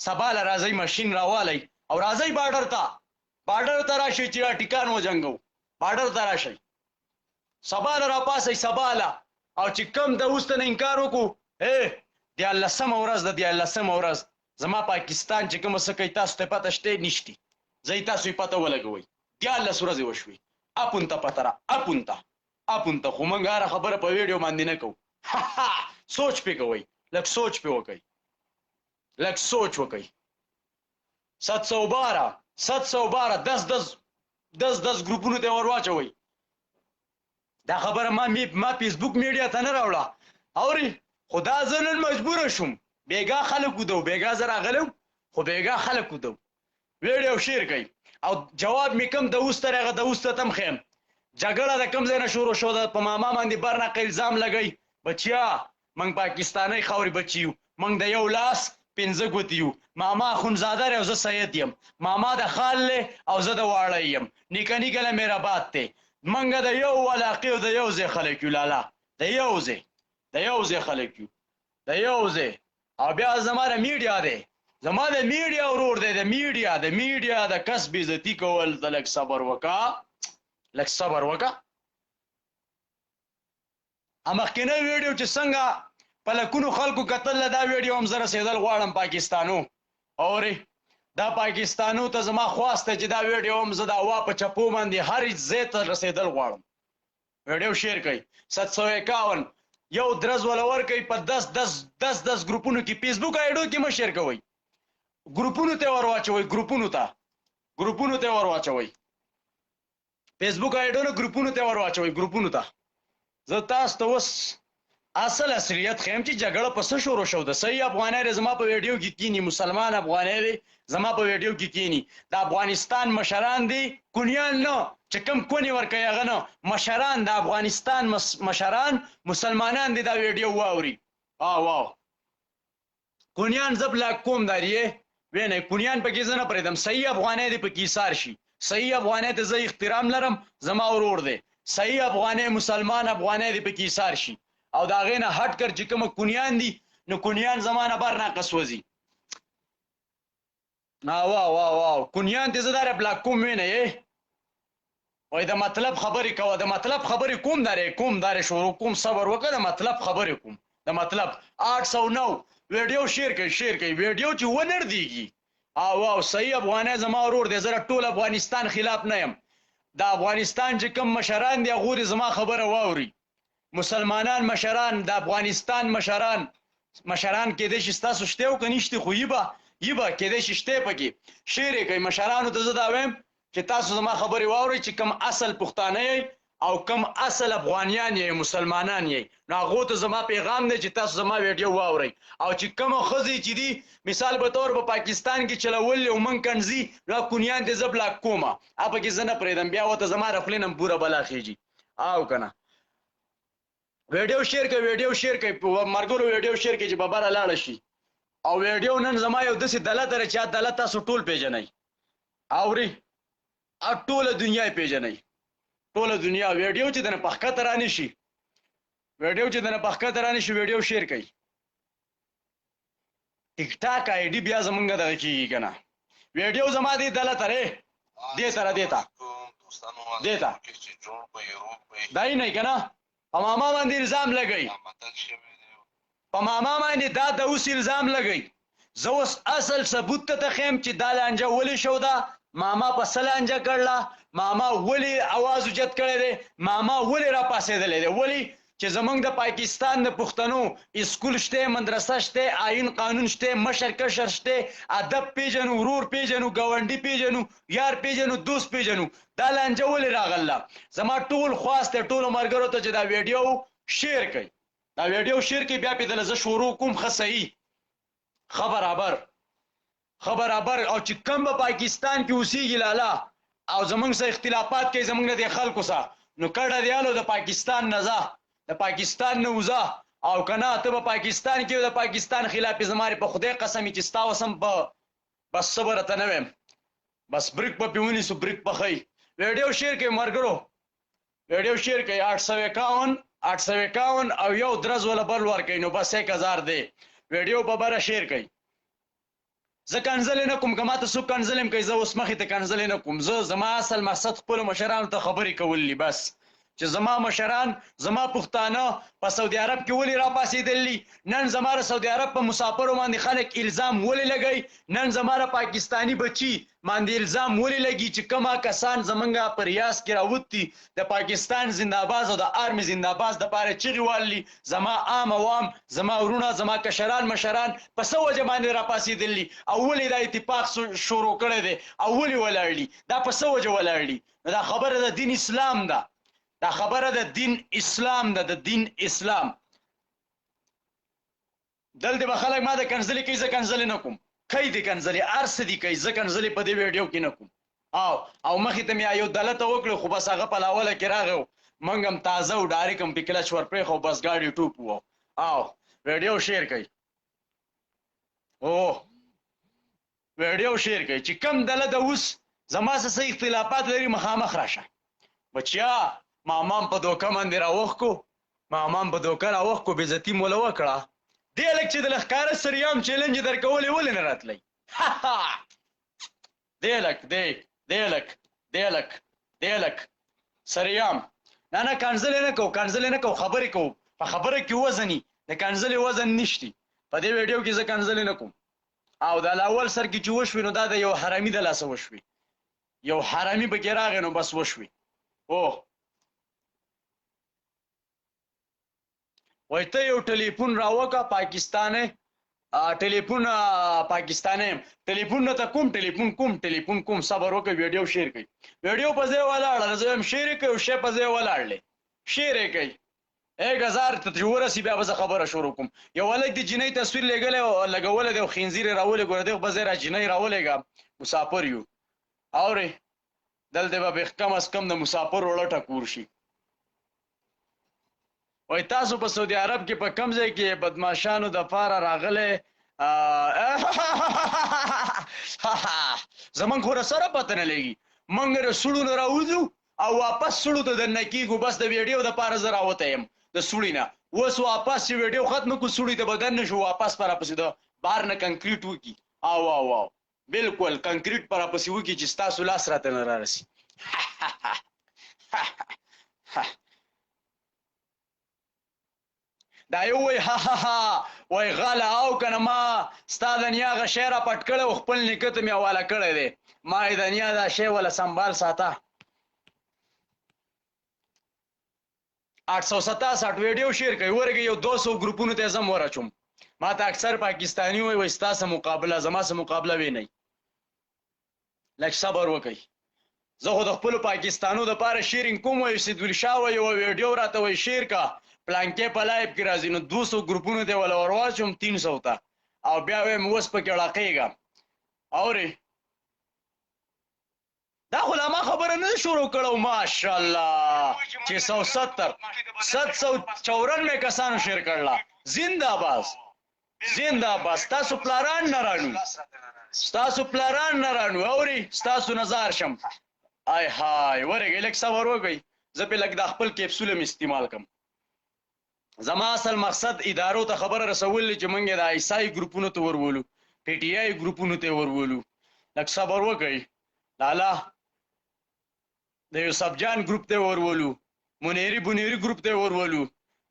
سبا له راځئ ماشین راوالی او راځئ بارډر ته راشئ چې را ټیکان وجنګو. بارډر ته راشئ. سبا را پاسئ سبا له او چې کم د اوس ته نه انکار وکړو دیارلسمه ورځ ده دیارلسمه ورځ زما پاکستان چې کومه څه کوي تاسو ته پته شته نشتي ځئ تاسو یې پته ولګوئ 14 ورځې وشوې اپون ته پته را اپون ته خو موږ هره خبره په ویډیو باندې نه کوو سوچ پې کوئ لږ سوچ پې وکئ لږ سوچ وکئ 712 10 ګروپونو ته ور واچوئ دا خبره ما فیسبوک میډیا ته نه راوړه اوري خو دا زه نن مجبوره شوم بیګا خلک ودو بیګا زه راغلم خو بیګا خلک ودو ویډیو شیر کوي او جواب مې کم د اوس تر هغه د اوس ته تم خیم جګړه د کم ځای نه شروع شو ده په ماما باندې برناقه الزام لګئ بچیا موږ پاکستانی خاورې بچي یو موږ د یو لاس 15 ګوتې یو ماما اخونزاده او زه سید یم ماما د خال له او زه د واړی یم نیکه نیکه له مهربات ته موږ د یو علاقې او د یو ځای خلک یو لالا د یو ځای خلک یو د یو ځای او بیا زما د میډیا دی زما د میډیا ورور دی د میډیا د کسب عزتي کول ته لږ صبر وکړه مخکینی ویډیو چې څنګه په لکونو خلکو کتل دا ویډیو هم زه رسېدل غواړم پاکستانو اورې دا پاکستانو ته زما خواست دی چې دا ویډیو هم زه د هوا په چپو باندې هر ځای ته رسېدل غواړم ویډیو شیر کړئ 751 یو درز ولور کوي په 10 ګروپونو کې فیسبوک آیډو کې مه شیر کوئ ګروپونو ته ور واچوئ ګروپونو ته ور واچوئ فیسبوک آیډو نه ګروپونو ته ور واچوئ ګروپونو ته زه تاسو ته اوس اصل اصلیت خیم چې جګړه په څه شروع شو د صحیح افغانۍ دی زما په ویډیو کې کینی مسلمان افغانۍ دی زما په ویډیو کې کینی د افغانستان مشران دي کونیان نه چې کوم کونی ورکوي هغه نه مشران د افغانستان مشران مسلمانان دي دا ویډیو واوري واو کونیان زه بلاک کوم داریې وینئ کونیان پکې زه نه پرېږدم صحیح افغانۍ دې پکې ایثار شي صحیح افغانۍ ته زه احترام لرم زما ورور دی صحیح افغانۍ مسلمان افغانۍ دې پکې ایثار شي او د هغې نه هټ کر چې کومه کونیان دي نو کونیان زما نه بر ناقص وځي واو کونیان ته زه داره بلاک کوم وینئ وای د مطلب خبرې کوه د مطلب خبرې کوم دارې شروع کوم صبر وکړه د مطلب خبرې کوم د مطلب 809 ویډیو شیر کوي ویډیو چې ونردیږي واو صحیح افغانۍ زما ورور دی زه ټول افغانستان خلاف نه یم د افغانستان چې کوم مشران دي هغوی زما خبره واوري مسلمانان مشران د افغانستان مشران کېدای شي ستاسو شته او که نشته خو یبه کېدای شي شته پکې شیر یې کوي مشرانو ته زه دا وایم چې تاسو زما خبرې واورئ چې کوم اصل پښتانه یئ او کوم اصل افغانیان یې مسلمانان یې نو هغو ته زما پیغام دی چې تاسو زما ویډیو واورئ او چې کومه ښځې چې دي مثال به طور په پاکستان کې چلول او من کنځي نو کونیان ته زه بلاک کومه پکې زه نه پرېږدم بیا ورته زما د خولې نه بوره بلا خېږي او که نه ویډیو شیر کوي په مرګرو ویډیو شیر کوي چې ببره لاړه شي او ویډیو نن زما یو داسې دلت دی چې دلت تاسو ټول پیژنئ اوري ټوله دنیا یې پیژنئ ټوله دنیا ویډیو چې دنه پخکته رانه شي ویډیو شیر کوي ټیک ټاک آی ډي بیا زمونږ دغه کېږي که نه ویډیو زما دی دلته ری دیته دا یې نه که نه په ماما باندې الزام لګئ په ماما باندې دا د اوس الزام لګئ زه اوس اصل ثبوت ته تخیم چې دا لانجه ولې شو ده ماما په څه لانجه کړله ماما ولې اواز اوچت کړی دی ماما ولې را پاسېدلی دی ولې چې زمونږ د پاکستان د پښتنو اسکول شته مدرسه شته آئین قانون شته مشر کشر شته ادب پیژنو ورور پیژنو ګاونډي پیژنو یار پیژنو دوست پیژنو دا لانجه ولې راغله زما ټول خواست دی ټولو ملګرو ته چې دا ویډیو شیر کوي بیا پې دله زه شروع کوم ښه صحیح خبرابر او چې کم به پاکستان کې اوسېږي لالا او زمونږ سره اختلافات کوي زمونږ نه د خلکو سره نو کډه دیالو د پاکستان نه ځه د پاکستان نه وځه او که نه ته به پاکستان کې د پاکستان خلاف زما په خدای قسم چې ستا وسم بس صبر ته نه ویم بس بریک به پې ونیسو بریک پخئ ویډیو شیر کوي مرګرو ویډیو شیر کوي 851 او یو درز ولا بل ورکوي نو بس 1000 دی ویډیو په بره شیر کوي زه کنځلې نه کوم که ماته څوک کنځلې کوي زه اوس مخې ته کنځلې نه کوم زه زما اصل مقصد خپلو مشرانو ته خبرې کول دي بس چې زما مشران زما پښتانه په سعودي عرب کې ولې را پاسېدلي، نن زما د سعودي عرب په مسافرو باندې خلک الزام ولې لګوي، نن زما د پاکستاني بچي باندې الزام ولې لګي چې کومه کسان زمونږ په ریاض کې راوتي د پاکستان زنده‌باد او د آرمي زنده‌باد دپاره چغې والي، زما عام عوام زما ورونه زما کشران مشران په څه وجه باندې را پاسېدلي او ولې دا اتفاق شروع کړی دی او ولې ولاړ دي، دا په څه وجه ولاړ دي؟ نو دا خبره د دین اسلام ده، دا خبره د دین اسلام ده، د دین اسلام. دلته به خلک ما د کنځلې کوي، زه کنځلې نه کوم، کوي دې کنځلې هر څه دي کوي، زه کنځلې په دې ویډیو کې نه کوم. او مخې ته مې یو دلته وکړو خو بس هغه په لاوله کې راغی موږ هم تازه و ډایرکټ هم پې کلچ ورپرېښو بس ګاډي ټوپ و او ویډیو شیر کوي. ویډیو شیر کوي چې کم دله د اوس زما څه اختلافات لري مخامخ راشه بچیا. مامام په دوکه باندې راوخت کو، مامام په دوکه راوخت کو، بېزتي مو له وکړه. دې هلک چې د لښکاره سریام چیلنج یې درکولی ولې نه راتلی؟ دې هلک سریام نه کنځلې نه کوو، کنځلې نه کوو، خبرې کوو، په خبره کې وزني، د کنځلې وزن نشتی. په دې ویډیو کې زه کنځلې نه کوم. او د الاول سر کې چې وشوي نو دا د یو حرامي د لاسه وشوي، یو حرامي پکې راغی نو بس وشوي. وایي ته یو ټلیفون راوکه پاکستانی ټلیفون پاکستانی ټلیفون نه ته کوم کوم صبر وکړه ویډیو شیر کوي. ویډیو په ځای ولاړه زه هم شیر یې کوي او شی په ځای ولاړلی شیر یې کوي. 1000 ته چې ورسي بیا به زه خبره شروع کوم. یو هلک د جینۍ تصویر لګولی دی او خنزیر یې راولې ګوره دی به ځای را جینۍ راولېږه مسافر یو اورې دلته به کم از کم د مسافرو لټه کور شي. وایي تاسو په سعودي عرب کې په کم ځای کې بدماشانو دپاره راغلی زمونږ خو سره پته نه لګي، موږ د سړو نه راوځو او واپس سړو ته دننه کېږو. بس د ویډیو دپاره زه راوتی یم د سړي نه، اوس واپس چې ویډیو ختمه کړو سړي ته به دننه شو واپس به راپسې د بهر نه کنکریټ وکړي او بلکل کنکریټ به راپسې وکړي چې ستاسو لاس راته نه رارسي. دا یو وایي وایي غله او که نه ما ستا د نیا هغه شی را پټ کړی او خپل نیکه ته مې حواله کړی دی، ما یې د نیا دا شی وله سنبال ساته. 867 ویډیو شیر کوي ورګې یو 200 ګروپونو ته زه م ورچوم. ما ته اکثر پاکستاني وایي ستا څه مقابله زما څه مقابله وینئ، لږ صبر وکئ. زه خو د خپلو پاکستانو دپاره شیرینګ کوم وایي سیدول شاه وایي یوه ویډیو راته وایي شیر کا پلانکې په لایب کې راځي نو 200 ګروپونو ته وله ورواچوم 300 ته او بیا وایم اوس پکې ړاقېږه. اورې دا خو لا ما خبره نه شروع کړو ماشاءالله چې 794 کسانو شیر کړله. زنده‌باد ستاسو پلاران نه رانو، ستاسو پلاران نه رانو. اورې ستاسو نظار شم آی های ورګې لږ صبر وکئ زه پې لږ دا خپل کیپسول هم استعمال کړم. زما اصل مقصد ادارو ته خبره رسول دی چې موږ یې د عیسائی ګروپونو ته ورولو، پی ټي آی ګروپونو ته ورولو. لږ صبر وکئ. لالا د یوسف جان ګروپ ته ورولو، منیری ګروپ ته ورولو،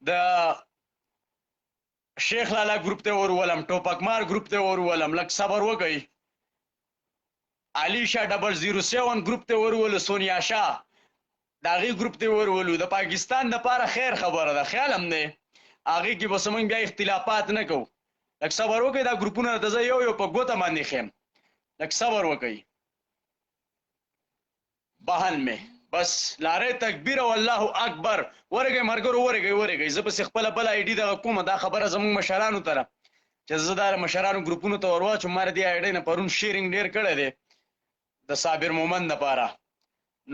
د شیخ لالا ګروپ ته ورولم، ټوپکمار ګروپ ته ورولم. لږ صبر وکئ. علي شاه 007 ګروپ ته ورولو، سونیا شاه د هغې ګروپ ته ورولو. د پاکستان دپاره خیر خبره ده، خیال هم دی هغې کې به زموږ بیا اختلافات نه کوو. لږ صبر وکئ. دا ګروپونه راته زه یو په ګوته باندې ښیم. لږ صبر وکئ. بهن مې بس لاره تکبیر او الله اکبر. ورګئ ملګرو ورګئ زه پسې خپله بله آی ډي دغه کومه دا خبره زموږ مشرانو ته چې زه دا مشرانو ګروپونو ته ورواچوم. ما د دې آی ډۍ نه پرون شیرینګ ډېر کړی دی د صابر مومند دپاره.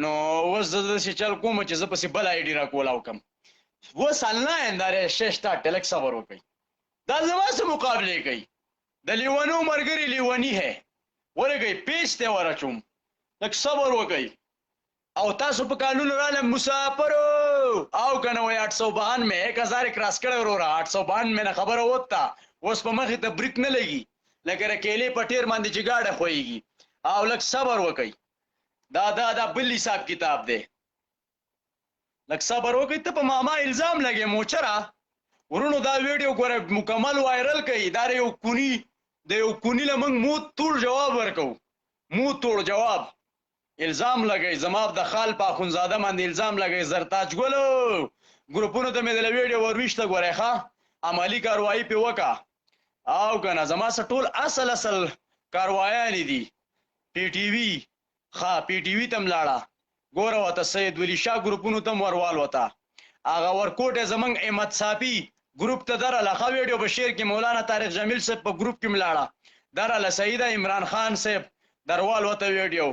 نو اوس زه داسې چل کوم چې زه پسې بل آی ډي را کولاو کړم. اوس الله انداره شی شته لږ صبر وکئ. دا زما څه مقابلې کوي؟ د لیونو ملګري لیوني ہے. ورګئ پیج ته ورچوم. لږ صبر وکئ. او تاسو په قانون رالم مسافرو او که نه وایي 892 1000 کراس کړی وروره 892 نه خبره وته اوس په مخې ته بریک نه لګي لکه د کیلې په ټیر باندې چې ګاډه خویږي. او لږ صبر وکئ. دا بل حساب کتاب دی. لږ صبر وکړئ ته په ماما الزام لګې موچره ورونو دا ویډیو ګوره مکمل وایرل کوي دا د یو کوني له موږ مو توړ جواب ورکو مو توړ جواب الزام لګئ زما د خال په اخونزاده باندې الزام لګئ زرتاج ګلو ګروپونو ته مې د ویډیو ورويشته ګورئ ښه عملی کاروایی پې وکړه او که نه زما څه ټول اصل کاروایانې دي پی ټي وي ښه پی ټي وي ته م لاړه ګوره ورته سید ولی شاه ګروپونو ته م ورواالوته هغه ورکوټ یې زمونږ احمد صافي ګروپ ته درله ښه ویډیو په شیر کې مولانا طارق جمیل صاحب په ګروپ کې م لاړه درله سیده عمران خان صاحب دروالوته ویډیو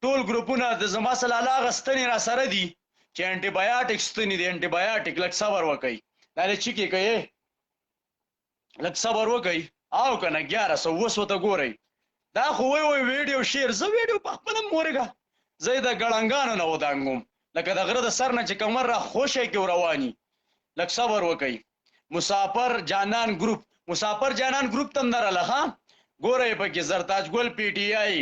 ټول ګروپونه د زما سره هغه ستنې را سره دي چې انټي بایوټیک ستنې دي انټي بایوټیک لږ صبر وکئ دا دې چیکې کوي لږ صبر وکئ او که نه 1100 ته ګورئ دا خو وی ویډیو شیر زه ویډیو په خپله م ورېږه زه یې د ګړنګانو نه ودانګم لکه د غره د سر نه چې کمر را خوشی کې رواني لږ صبر وکئ مسافر جانان ګروپ تم درله ښه ګورئ پکې زرتاج ګل پی ټي آی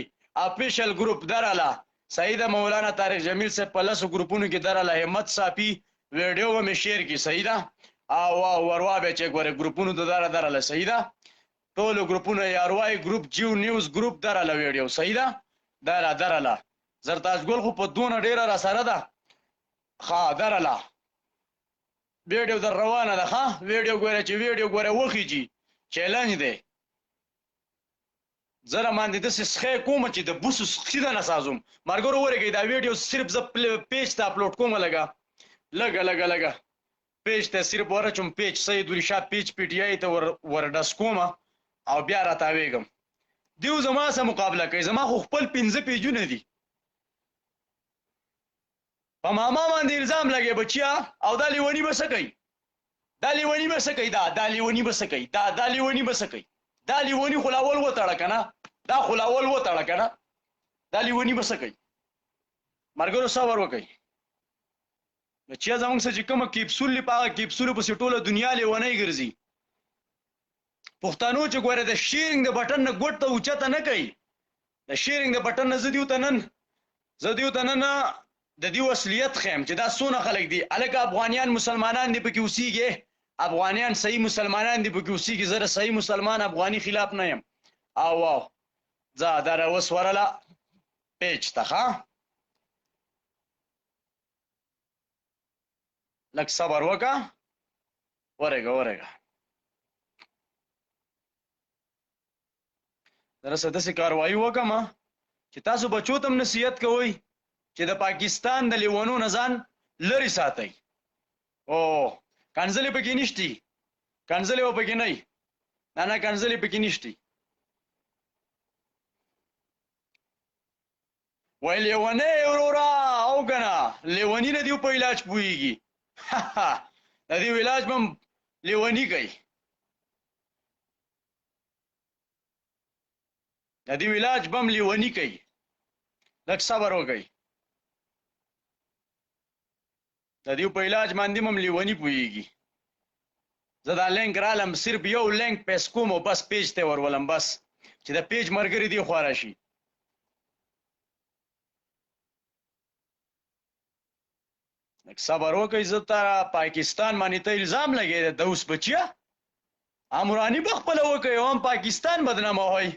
افیشل ګروپ درله صحیح ده مولانا طارق جمیل صاحب په 10 ګروپونو کې درله همت صافي ویډیو به مې شیر کړي صحیح ده او وروا به چې ګورئ ګروپونو ته درله صحیح ده ټولو ګروپونو یاروای ګروپ جیو نیوز ګروپ درله ویډیو صحیح ده درله زرتاج ګل خو په دونه ډیره را سره ده ښه درله ویډیو در روانه ده ښه ویډیو ګوره چې ویډیو ګوره وخیږي چیلنج دی زه را باندې داسې سخی کومه چې د بوسو سخي ده نه سازم ملګرو ورېږئ دا ویډیو صرف زه پیج ته اپلوډ کومه لږه پیج ته صرف ورچوم پیج سید ولی شاه پیج پی ټي آی ته ورډس کومه او بیا راتاویږم دیو زما سره مقابله کوي زما خو خپل 15 پیجونه دي په ماما باندې الزام لګي بچیا او دا لیونی به څه کوي دا لیونی به څه کوي دا لیونی خلاول وتاړه کنه دا لیونی به څه کوي مرګرو صبر وکړئ بچیا زمونږ څه چې کومه کیپسول دی په هغه کیپسولو پسې ټوله دنیا لیونی ګرځي پښتانو چې ګوره د شیرینګ د بټن نه ګوټ ته اوچته نه کوي د شیرینګ د بټن نه زه دیو ته نن د دې اصلیت خیم چې دا څونه خلک دي الګ افغانیان مسلمانان دی پکې اوسېږي افغانیان صحیح مسلمانان دی پکې اوسېږي زه صحیح مسلمان افغاني خلاف نه یم او ځه دا اوس ورله پیج ته ښه لږ صبر وکړه ورېږه درسه داسې کاروایي وکړم چې تاسو بچو ته هم نصیحت کوئ چې د پاکستان د لیونو نه ځان لرې ساتئ کنځلې پکې نشتي کنځلې به پکې نه وي نه کنځلې پکې نشتي وای لیونی وروره او که نه لیوني نه دیو په علاج پوهېږي د دیو علاج به هم لیوني کوي لږ صبر وکئ د دیو په علاج باندې هم لیوني پوهېږي زه دا لینک رالم صرف یو لینک پیس کوم او بس پیج ته ورولم بس چې د پیج ملګري دی خوا راشي لږ صبر وکئ زه تا پاکستان باندې ته الزام لګې د اوس بچیا امراني به خپله وکئ او هم پاکستان بدناموئ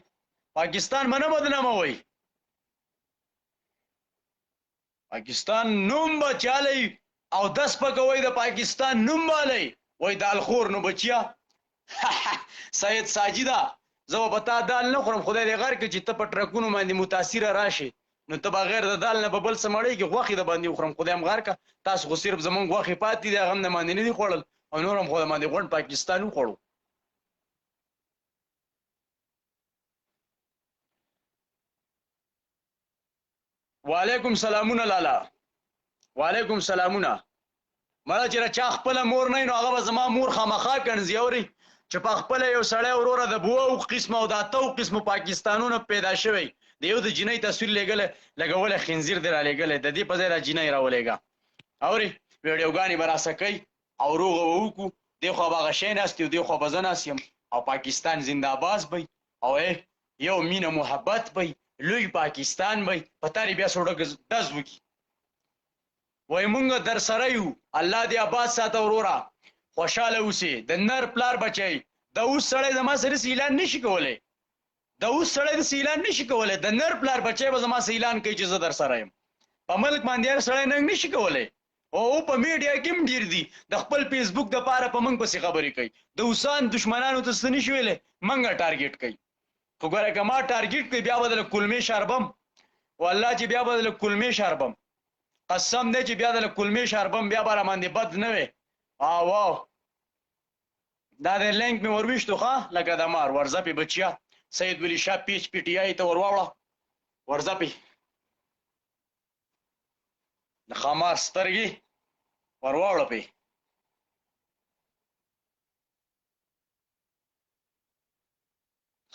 پاکستان به نه بدناموئ پاکستان نوم به چالی او دس پکوي د پاکستان نوم والی وای دال خور نو بچیا سید ساجده زه به تا دال نه خورم خدای دې غر کې چې ته په ټرکونو باندې متاثر راشي نو ته بغیر د دال نه به بل څه مړی کې غوښې د باندې وخورم خدای هم غر کا تاسو خو صرف زمونږ غوښې پاتې دي هغه هم د باندې نه دي خوړل او نور هم خو د باندې غونډ پاکستان وخوړو وعلیکم سلامونه لالا وعلیکم سلامونه مړه چې چا خپله مور نه وي نو هغه به زما مور خامخا کنځي اوري چې په خپله یو سړی وروره د 2 قسمه او د 8 قسمو پاکستانونو پیدا شوی د یو د جینۍ تصویر لګولی خنزیر دی رالیږلی د دې په ځای را جینۍ راولېږه اورې ویډیوګانې به راسه کوي او روغه به وکړو دې خوا به هغه شی ناست وي دې خوا به زه ناست یم او پاکستان زندهباز به او یو مینه محبت به لوی پاکستان به په تا بیا څو ډز وکړي وای مونږ در سره یو الله دې آباد ساته وروره خوشاله اوسې د نر پلار بچی د اوس سړی زما سره اعلان نشي کولی د اوس سړی د اعلان نشي کولی د نر پلار بچی به زما اعلان کوي چې زه در سره یم په ملک باندې هر سړی ننګ نشي کولی او په میډیا کې هم ډېر دي د خپل فیسبوک دپاره په موږ پسې خبرې کوي د اوسان دشمنانو ته څه نشي ویلی موږ ټارګېټ کوي خو ګوره که ما ټارګېټ کوي بیا به دله کلمې شاربم والله چې بیا به دله کلمې شاربم قسم دی چې بیا دله کلمې شاربم بیا به راباندې بد نه وی واو دا د لینک مې ورویشتو ښه لکه د مار ورځه پې بچیا سید ولی شاه پیچ پی ټي آی ته ور واوړه ورځه پې د خامار سترګې ور واوړه پې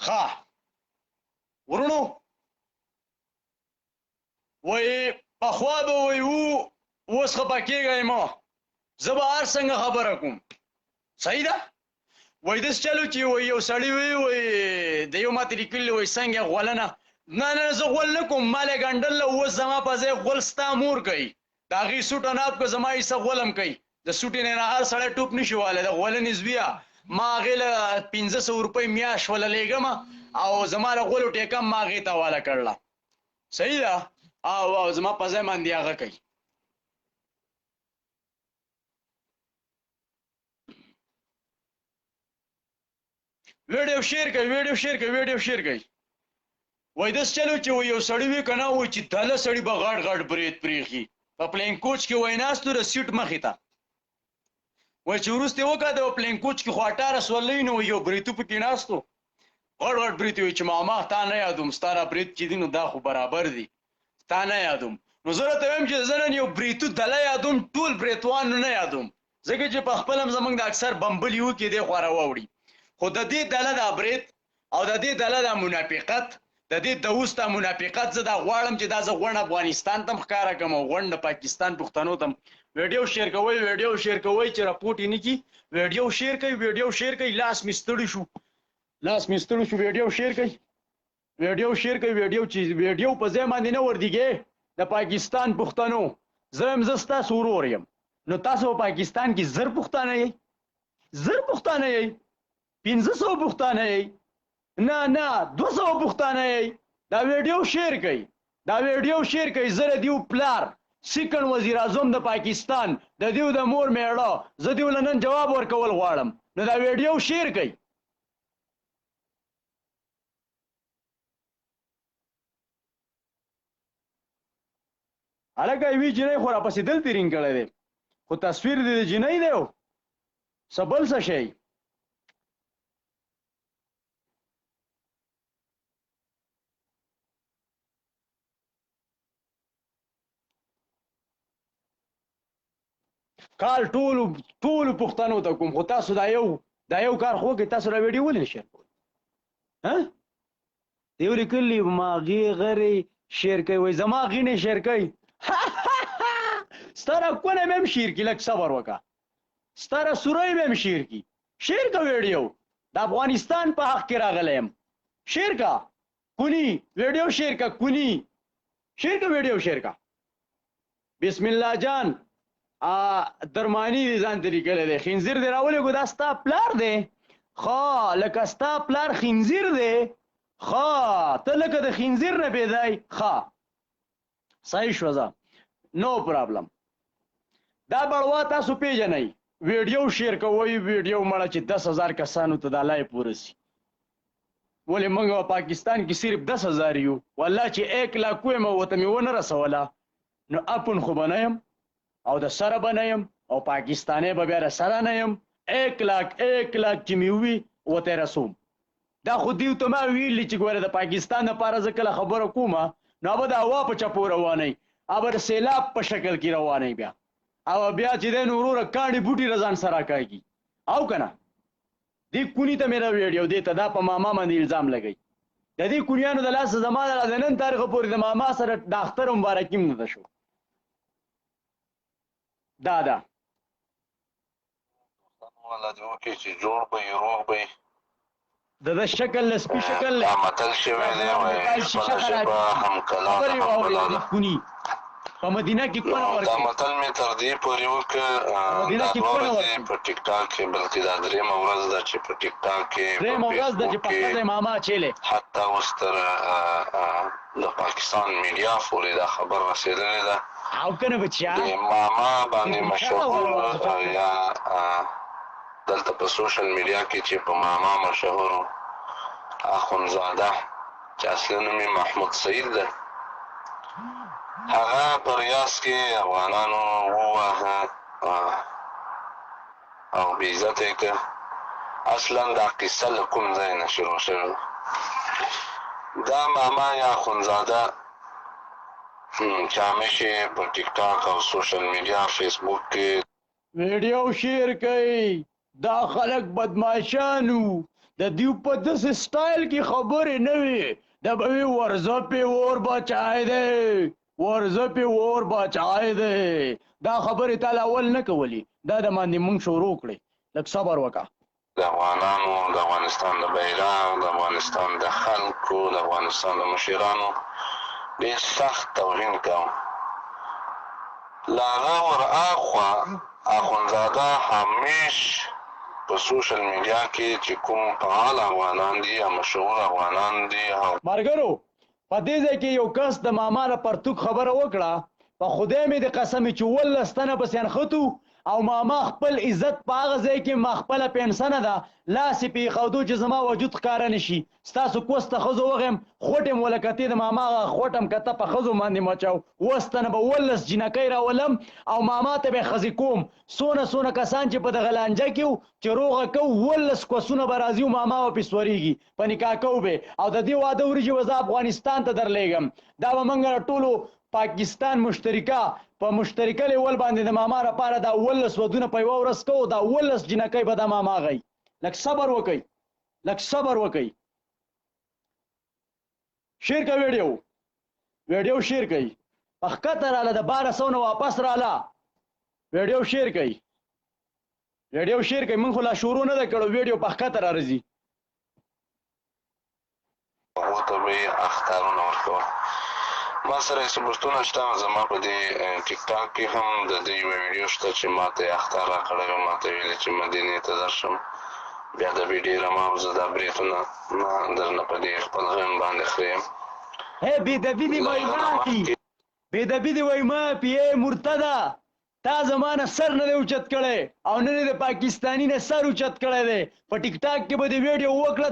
ښه ورونو وایي پخوا به وایي اوس خفه کېږئ مه زه به هر څنګه خبره کوم صحیح ده وایي داسې چلو چې وایي یو سړي وایي د یو ماته لیکلي وایي څنګه غولنه نه زه غول نه کوم ما لې ګنډل اوس زما په ځای غول ستا مور کوي د هغې سوټه ناب که زما حصه غولم کوي د سوټې نه هر سړی ټوپ نشي والی د غولنې زویه ما هغې له 500 روپۍ میاشت وله لېږم او زما له غولو ټیکم ما هغې ته حواله کړله صحیح ده او زما په ځای باندې هغه کوي ویډیو شیر کوي وایي داسې چلو چې یو سړی وي که نه وایي چې دله سړي به غټ برید پرېښي په پلین کوچ کې وایي ناستو د سیټ مخې ته وایي چې وروسته یې وکاته په پلین کوچ کې خو 18 سورلۍ نه وایي یو بریتو پکې ناستو غټ برید وایي چې ماما تا نه یادوم ستا را برید چې دي نو دا خو برابر دي تا نه یادوم نو زه راته وایم چې زه نن یو بریتو دله یادوم ټول بریتوان نه یادوم ځکه چې په خپل هم زموږ د اکثر بمبلي وکړي دی خوا راواوړي خو د دې ډله دا برید او د دې ډله دا منافقت د دې د اوس دا منافقت زه دا غواړم چې دا زه غونډ افغانستان ته هم ښکاره کړم او غونډ د پاکستان پښتنو ته هم ویډیو شیر کوئ چې راپورټ یې نه کړي ویډیو شیر کوئ لاس مې ستړی شو ویډیو شیر کوئ چې ویډیو په ځای باندې نه وردیږې د پاکستان پښتنو زه ستاسو ورور یم نو تاسو په پاکستان کې زر پښتانه یئ 500 پښتانه یئ نه 200 پښتانه یئ دا ویډیو شیر کوي زه د دیو پلار سیکنډ وزیر اعظم د پاکستان د دیو د مور میړه زه دیو له نن جواب ورکول غواړم نو دا ویډیو شیر کوي هلکه یوې جنۍ خو راپسې دلته رینګ کړی دی خو تصویر دې د جنۍ دی څه بل څه شی کال ټولو پښتنو ته کوم خو تاسو دا یو کار خو وکړئ تاسو را ویډیو ولې نه شیر کوئ دیو لیکلي ما غې غرې شیر کوي وایي زما غې نه شیر کوي ستا را کونه مې هم شیر کړي لږ صبر وکړه ستا را سوری مې هم شیر کړي شیر که ویډیو د افغانستان په حق کې راغلی یم شیر که کونی ویډیو شیر که ویډیو شیر که بسم الله جان درمانی دی ځان ته لیکلی دی خنزیر دی راولېږو دا ستا پلار دی ښه لکه ستا پلار خنزیر دی ښه ته لکه د خنزیر نه پیدای ښه صحیح شوه زه نو پرابلم دا بړوا تاسو پیژنئ ویډیو شیر کوئ ویډیو مړه چې 10,000 کسانو ته دا لایف ورسي ولې موږ په پاکستان کې صرف 10,000 یو والله چې 1 لاک ویم ورته مې ونه رسوله نو اپن خو به نه یم او د سره به نه یم او پاکستانی به بیا د سره نه یم 1 لاک چې مې وي ورته یې رسوم دا خو دیو ته ما ویلي چې ګوره د پاکستان دپاره زه کله خبره کومه نو به د هوا په چپو روانئ به د سیلاب په شکل کې روانئ بیا او بیا چې دی نو وروره کاڼي بوټي رضان سره کاږي او که نه دې کوني ته مې را ویډیو دې ته دا په ماما باندې الزام لګوي د دې کونیانو د لاسه زما د نن تاریخه پورې د ماما سره د اختر مبارکي هم نه ده شو دا الله دې وکړي چې جوړ به یې روغ به یې د شکل له سپي شکل متل شوی دی وایي خپله ژبه هم کلا ده هم بلا ده کوني په مدینه کې کونه دا ورکړي متل مې تر دې پورې وکړ مدینه دا کې دوه کونه ورځې ورکړي په ټیک ټاک کې بلکې دا درېیمه ورځ ده چې په ټیک ټاک کې درېیمه ورځ ده چې په ښځه ماما چیلې حتی اوس تر د پاکستان میډیا پورې دا خبر رسېدلې ده او کنه بچیا د ماما باندې مشهور یا دلته په سوشل میډیا کې چې په ماما مشهور اخونزاده چې اصلي نوم یې محمود سعید ده هغه په ریاض کې افغانانو وواهه او بې عزته یې کړه اصلا دا قصه له کوم ځای نه شروع شوې دا ماما یا اخونزاده چې همیشه په ټیک ټاک او سوشل میډیا فیسبوک کې ویډیو شیر کوي دا خلک بدمعشانو د دیو په داسې سټایل کې خبرې نه وي دا به وي ورزه پې اور بچای دی ورزه پې اور بچای دی دا خبرې تاله اول نه کولې دا د باندې مونږ شروع کړې لږ صبر وکړه د افغانانو د افغانستان د بیرغ د افغانستان د خلکو د افغانستان د مشرانو ډېر سخت توهین کوم له هغه ورهاخوا اخونزاده همیش په سوشل میډیا کې چې کوم فعال افغانان دي یا مشهور افغانان دي مارګرو په دې ځای کې یو کس د ماما د پرتوک خبره وکړه په خدای مې د قسم چې 18 تنه پسې نښتو او ماما خپل عزت په هغه ځای کې ما خپله پنسنه ده لاس یې پې ایښودو چې زما وجود ښکاره نه شي ستاسو کوس ته ښځو وغیم خوټ یې ولکتې د ماما هغه خوټ هم کته په ښځو باندې مچاو 18 تنه به 18 جینکۍ راولم او ماما ته به یې ښځې کوم څونه کسان چې په دغه لانجه کې وو چې روغه کوو 18 کوسونه به راځي او ماما به پې سورېږي په نکاح کوو به او د دې واده وریجې به زه افغانستان ته درلېږم دا به موږ ټولو پاکستان مشترکه په مشترکه لیول باندې د ماما لپاره دا 18 ودونه په یوه ورځ کوو دا 18 جینکۍ به دا ماما غي لږ صبر وکئ شیر کا ویډیو شیر کوي په ښکته راله د 1200 نه واپس راله ویډیو شیر کوي موږ خو لا شروع نه ده کړو ویډیو په ښکته راځي هغو ته به یې اخطارونه ورکول ما سره یې ثبوتونه شته زما په دې ټیک ټاک کې هم د دې یوه ویډیو شته چې ما ته یې اخطار راکړی و ما ته ویلې چې مدینې ته درشم بیا د ډېره ما زه دا بریتونه درنه په دې خپل غم باندې خریم بېدبي دې وایي مافي مرتده تا زمانه سر نه دی اوچت کړی او نه د پاکستاني نه سر اوچت کړی دی په ټیک ټاک کې به د ویډیو وکړه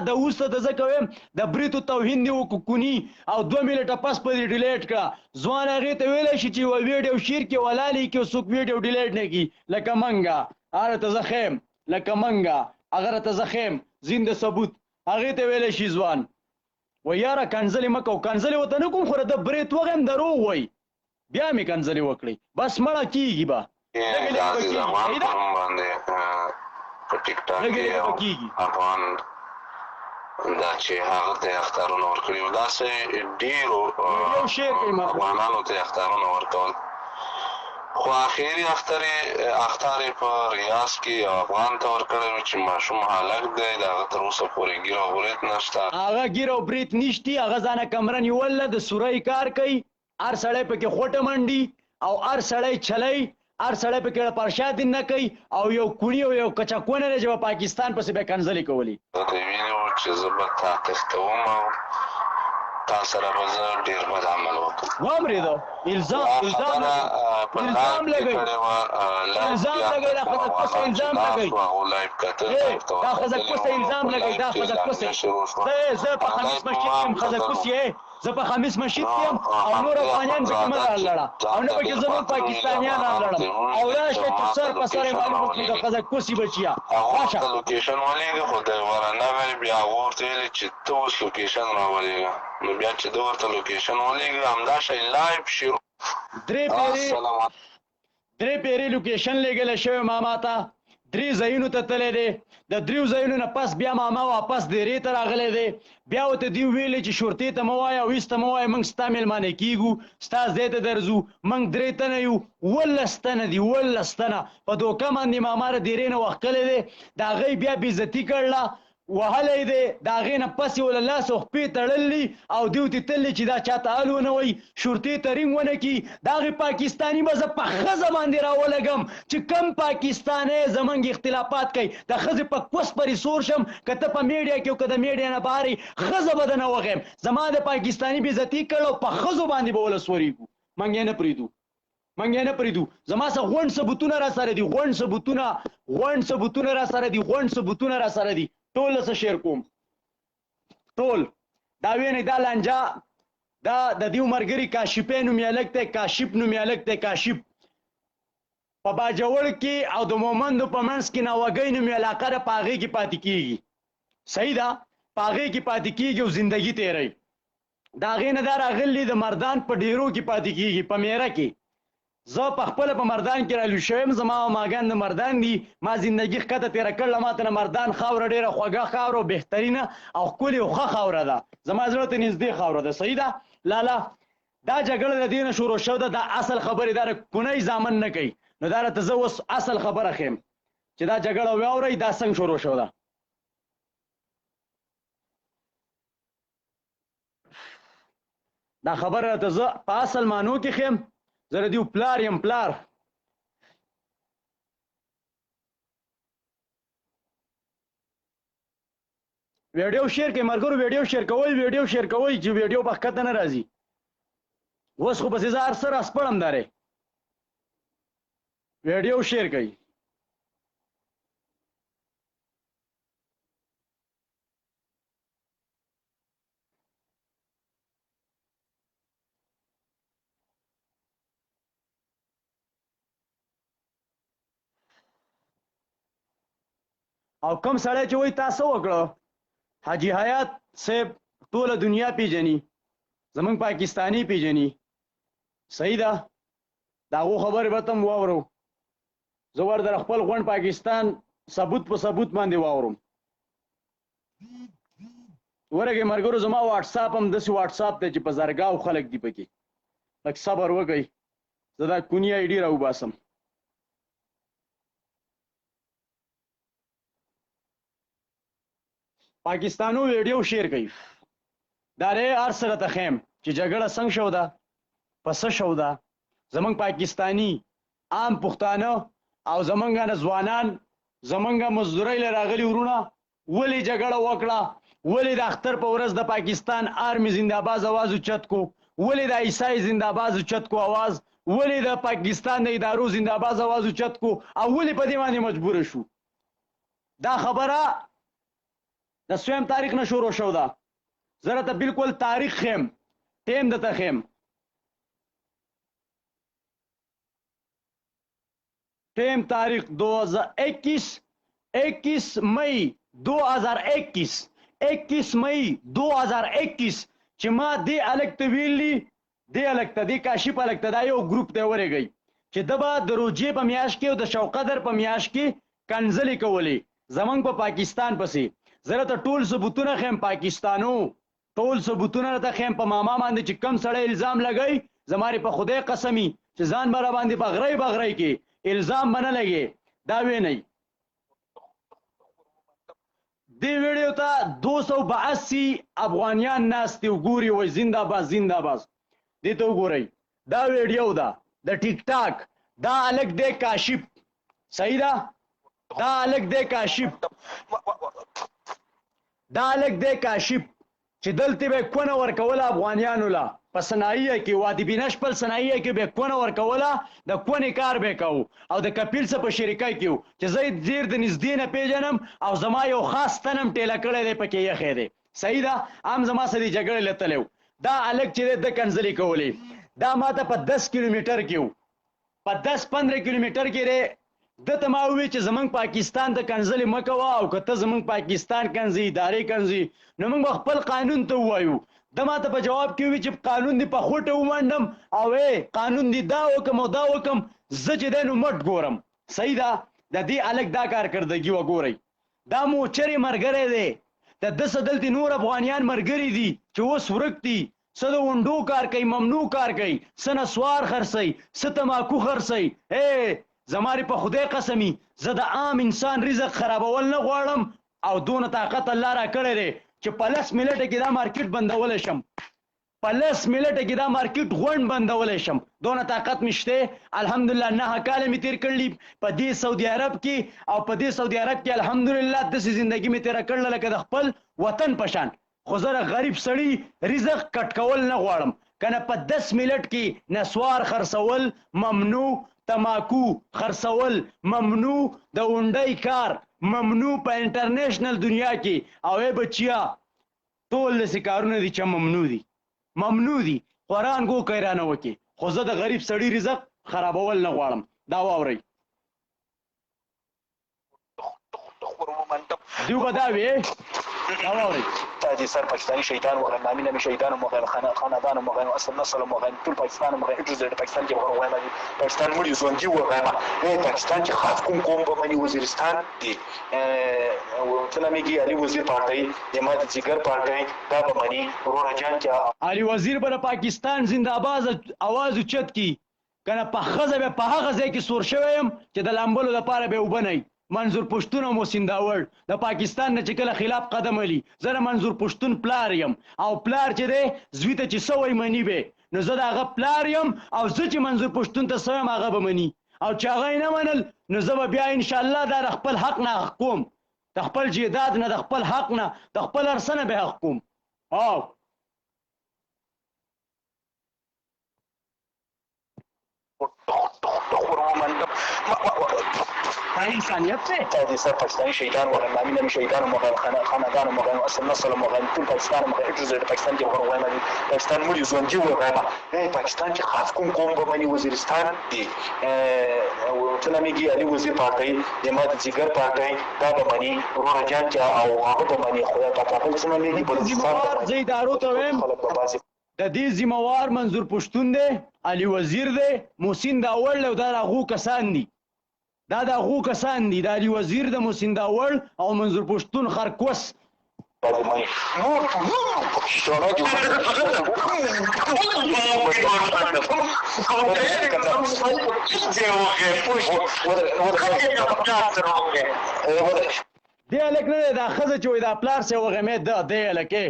د اوسه د زه کویم د بریتو توهین دی وکوني او 2 منټه پس په دې ډیلیټ کړه ځوان هغې ته ویلی شي چې یوه ویډیو شیر کې ولالې کې څوک ویډیو ډیلیټ نه کړي لکه منګه هغه ته زه خیم هغه ته زه خیم زنده ثبوت هغې ته ویلی شي ځوان و یاره کنځلې مه کوو کنځلې ورته نه کوم خو د بریت وغیم دروغ وایي بیا مې کنځلې وکړې بس مړه کېږي به غازي زمان په نوم باندې په ټیک ټاک کې افغان دا چې هغه ته یې اخطارونه ورکړي وو داسې ډېرو افغانانو ته یې اخطارونه ورکول خو اخري اخطار یې په ریاض کې یو افغان ته ورکړی و چې ماشوم هلک دی د هغه تر اوسه پورې ګیر او برید نشته هغه ګیر او برید نشتي هغه ځانه کمره نیوله د سورۍ کار کوي هر سړی پکې خوټه منډي او هر سړی چلی هر سړی پکې پرشاد نه کوي او یو کونی او یو کچکونه دی چې په پاکستان پسې به کنځلې کولې راته ویلي وو چې زه به تا تښتوم او تا سره به زه ډېر بد عمل وکړم واورېده الزام لګوي دا ښځه کوسه الزام لګوي زه په خمیس مسجد کې یم ښځه کوس یې زه په خمیس مسجد کې یم او نور افغانیان پکې مه رالړه او نه پکې زموږ پاکستانیان رالړم او راشه چې سر په سر یې معلوم وکړي د ښځه کوسي بچیا هغه ورته لوکیشن ولېږه خو د ورننه بیا هغه ورته ویلې چې ته اوس لوکیشن راولېږه نو بیا چې ده ورته لوکیشن ولېږه همدا شی لایف شروع درې پیرې لوکیشن لېږلی شوی ماما ته 3 ځایونو ته تللی دی د 3 ځایونو نه پس بیا ماما واپس دیرې ته راغلی دی بیا ورته دوی ویلې چې شورتې ته مه وایه او هېڅ ته مه وایه موږ ستا میلمانه کېږو ستا ځای ته درځو موږ 3 تنه یو 18 تنه دي 18 تنه په دوکه باندې ماما د دیرې نه وښکلی دی د هغې بیا بېعزتي کړله وهلی دی د هغې نه پس یې وله لاس او خپې تړلي او دیو ته تللی چې دا چاته حل ونه وایي شورتې ته رینګ ونه کړي د هغې پاکستاني به زه په ښځه باندې راولګم چې کم پاکستانی زمونږ اختلافات کوي د ښځې په کوس پرې سور شم که ته په میډیا کې او که د میډیا نه بهر ښځه به درنه وغیم زما د پاکستاني بېزتي کړ او په ښځو باندې به وله سورېږو موږ یې نه پرېږدو موږ یې نه پرېږدو زما څه غونډ ثبوتونه را سره دي غونډ ثبوتونه را سره دي غونډ ثبوتونه را سره دي ټول څه شیر کوم ټول دا وینئ دا لانجه دا د دیو ملګري کاشفی نومیالک دی کاشف نومیالک دی کاشف په باجوړ کې او د مومندو په منځ کې ناوګۍ نومي علاقه ده په هغې کې پاتې کېږي صحیح ده په هغې کې پاتې کېږي او زندګي تېروي د هغې نه دا راغلي د مردان په ډیرو کې پاتې کېږي په میره کې زه په خپله په مردان کې رالوی شوی یم زما او ماګان د مردان دي ما زندګي ښکته تېره کړله ما ته نه مردان خاوره ډېره خوږه خاوره او بهترینه او ښکلې او ښه خاوره ده زما زړه ته نږدې خاوره ده صحیح ده لاله دا جګړه د دې نه شروع شوې ده دا اصل خبرې دا د کونۍ زامن نه کوي نو دا راته زه اوس اصل خبره ښیم چې دا جګړه واورئ دا څنګه شروع شوې ده دا خبره راته زه په اصل معنو کې ښیم زه د دیو پلار یم پلار ویډیو شیر کوئ ملګرو ویډیو شیر کوئ چې ویډیو په ښکته نه راځي اوس خو پسې زه هر څه راسپړم دارې ویډیو شیر کوئ او کم سړی چې وایي تا څه وکړه حاجي حیات صاحب ټوله دنیا پیژني زمونږ پاکستانی پیژني صحیح ده د هغو خبرې به ته هم واورو زه ورته خپل غونډ پاکستان ثبوت په ثبوت باندې واورم ورګې ملګرو زما واټساپ هم داسې واټساپ دی چې په زرګاو خلک دي پکې لږ صبر وکئ زه دا کونی آی ډي راوباسم پاکستانو ویډیو شیر کوي دا دی هر څه راته ښیم چې جګړه څنګه شو ده په څه شو ده زمونږ پاکستانی عام پښتانه او زمونږ نه ځوانان زمونږ مزدورۍ له راغلي ورونه ولې جګړه وکړه ولې د اختر په ورځ د پاکستان آرمي زنده‌باد اواز اوچت کو ولې د عیسائی زنده‌باد اوچت کو اواز ولې د پاکستان د ادارو زنده‌باد اواز اوچت کو او ولې په دې باندې مجبور شو دا خبره د سویم تاریخ نه شروع شو ده زه راته بالکل تاریخ ښیم ټیم درته ښیم ټیم تاریخ 21 مئی 21 مئی 2021 چې ما دې الګ ته ویلي دې الګ ته دې کاشف الګ ته دا یو ګروپ دی ورېږئ چې د به د روجې په میاشت کې او د شوقدر په میاشت کې کنځلې کولې زمونږ په پاکستان پسې زه راته ټول ثبوتونه ښیم پاکستانو ټول ثبوتونه راته ښیم په ماما باندې چې کم سړی الزام لګوي زمارې په خدای قسمي چې ځان به راباندې بغرۍ کې الزام به نه لګي دا وینئ دې ویډیو ته 282 افغانیان ناست دي وګوري وایي زنده‌باد دې ته وګورئ دا ویډیو ده د ټیک ټاک دا الګ دی کاشف صحیح ده دا الګ دی کاشف دا الګ دی کاشف چې دلته به کونه ورکوله افغانیانو له په صنایع کې وادي بنشپل صنایع کې به کونه ورکوله د کونې کار به کوو او د کپیل څه په شریکای کې وو چې زه زیر د نږدې نه پیژنم او زما یو خاص تنم ټیله کړی دی پکې یخی دی صحیح ده عام زما سره د جګړې له تلی و دا الګ چې دی د کنځلې کولې دا ما ته په 10 کیلومیټر کې و په 10-15 کیلومیټر کې دی دته ما وویل چې زمونږ پاکستان ته کنځلې مه کوه او که ته زمونږ پاکستان کنځې ادارې کنځې نو موږ به خپل قانون ته ووایو د ما ته په جواب کې وویل چې قانون دې په خوټه ومنډم او قانون دې دا وکم او دا وکم زه چې دی نو مټ ګورم صحیح ده د دې الګ دا کارکردګي وګورئ دا موچرې ملګری دی د ده څه دلته نور افغانیان ملګري دي چې اوس ورک دي څه د ونډو کار کوي ممنوع کار کوي څه نسوار خرڅوي څه تماکو خرڅوي زمارې په خدای قسمی زه د عام انسان رزق خرابول نه غواړم او دونه طاقت الله را کړی دی چې په 10 منټه کې دا مارکیټ بندولی شم، په 10 منټه کې دا مارکیټ غونډ بندولی شم، دونه طاقت مې شته. الحمدلله 9 کاله مې تېر کړلي په دې سعودي عرب کې، او په دې سعودي عرب کې الحمدلله داسې زندګي مې تېره کړله لکه د خپل وطن په شان. خو زه غریب سړي رزق کټ کول نه غواړم که نه. په 10 منټ کې نسوار خرڅول ممنوع، تماکو خرڅول ممنوع، د اونډۍ کار ممنوع په انټرنیشنل دنیا کې. او ای بچیا ټول داسې کارونه دي چې ممنوع دي. قرآن گو کوي رانه وکړي، خو زه د غریب سړي رزق خرابول نه غواړم. دا واورئ دیو به دا وی دا واورئ تاجي سر پاکستاني شهيدان وغير نامين من شهيدان وغير خاندان وغير اصل نسل وغير طول باکستان وغير اجزاء باکستان کې وغير باکستان مړي ژوندي وغير باکستان کې خاص کوم به مني وزیرستان دي تلمیږي علي وزیر پارټي جماعت جګر پارټي دا به مني ورور جان چې علي وزیر پر پاکستان زنده‌باد आवाज اوچت کی کنه په خزه به په هغه ځای کې سور شوم چې د لامبلو لپاره به وبنئ. منظور پښتون او محسن داوړ د پاکستان نه چې کله خلاف قدم علي، زه منظور پښتون پلار یم، او پلار چې دی زوی ته چې سوی منی به نو زه د هغه پلار یم، او زه چې منظور پښتون ته سویم هغه به مني، او چې هغه یې نه منل نو زه به بیا انشاءالله دا د خپل حق نه حق کوم، د خپل جیداد نه، د خپل حق نه، د خپل هر څه نه به حق کوم. او انسانیت سے تاجي سر پاکستاني شهيدان وغير نامين من شهيدان وغير خاندان وغير اصل نسل وغير طول باکستان وغير اجزاء باکستان کې وغير باکستان مړي ژوندي وغير باکستان کې خاص کوم به مني وزیرستان دي تلمیږي علي وزیر پارټي جماعت جګر پارټي دا به مني ورور جان چې او هغه به مني خدای پاک په تلمیږي بلوچستان زه ادارو ته ویم د دې ذمہوار منظور پښتون دی، علي وزیر دی، محسن داوړ او دا هغو کسان دي، دا د هغو کسان دي، د علي وزیر، د محسن داوړ او منظور پښتون خرکوس. دی هلک نه دی دا ښځه چې وایي دا پلار صاحب وغمې ده دی هلکې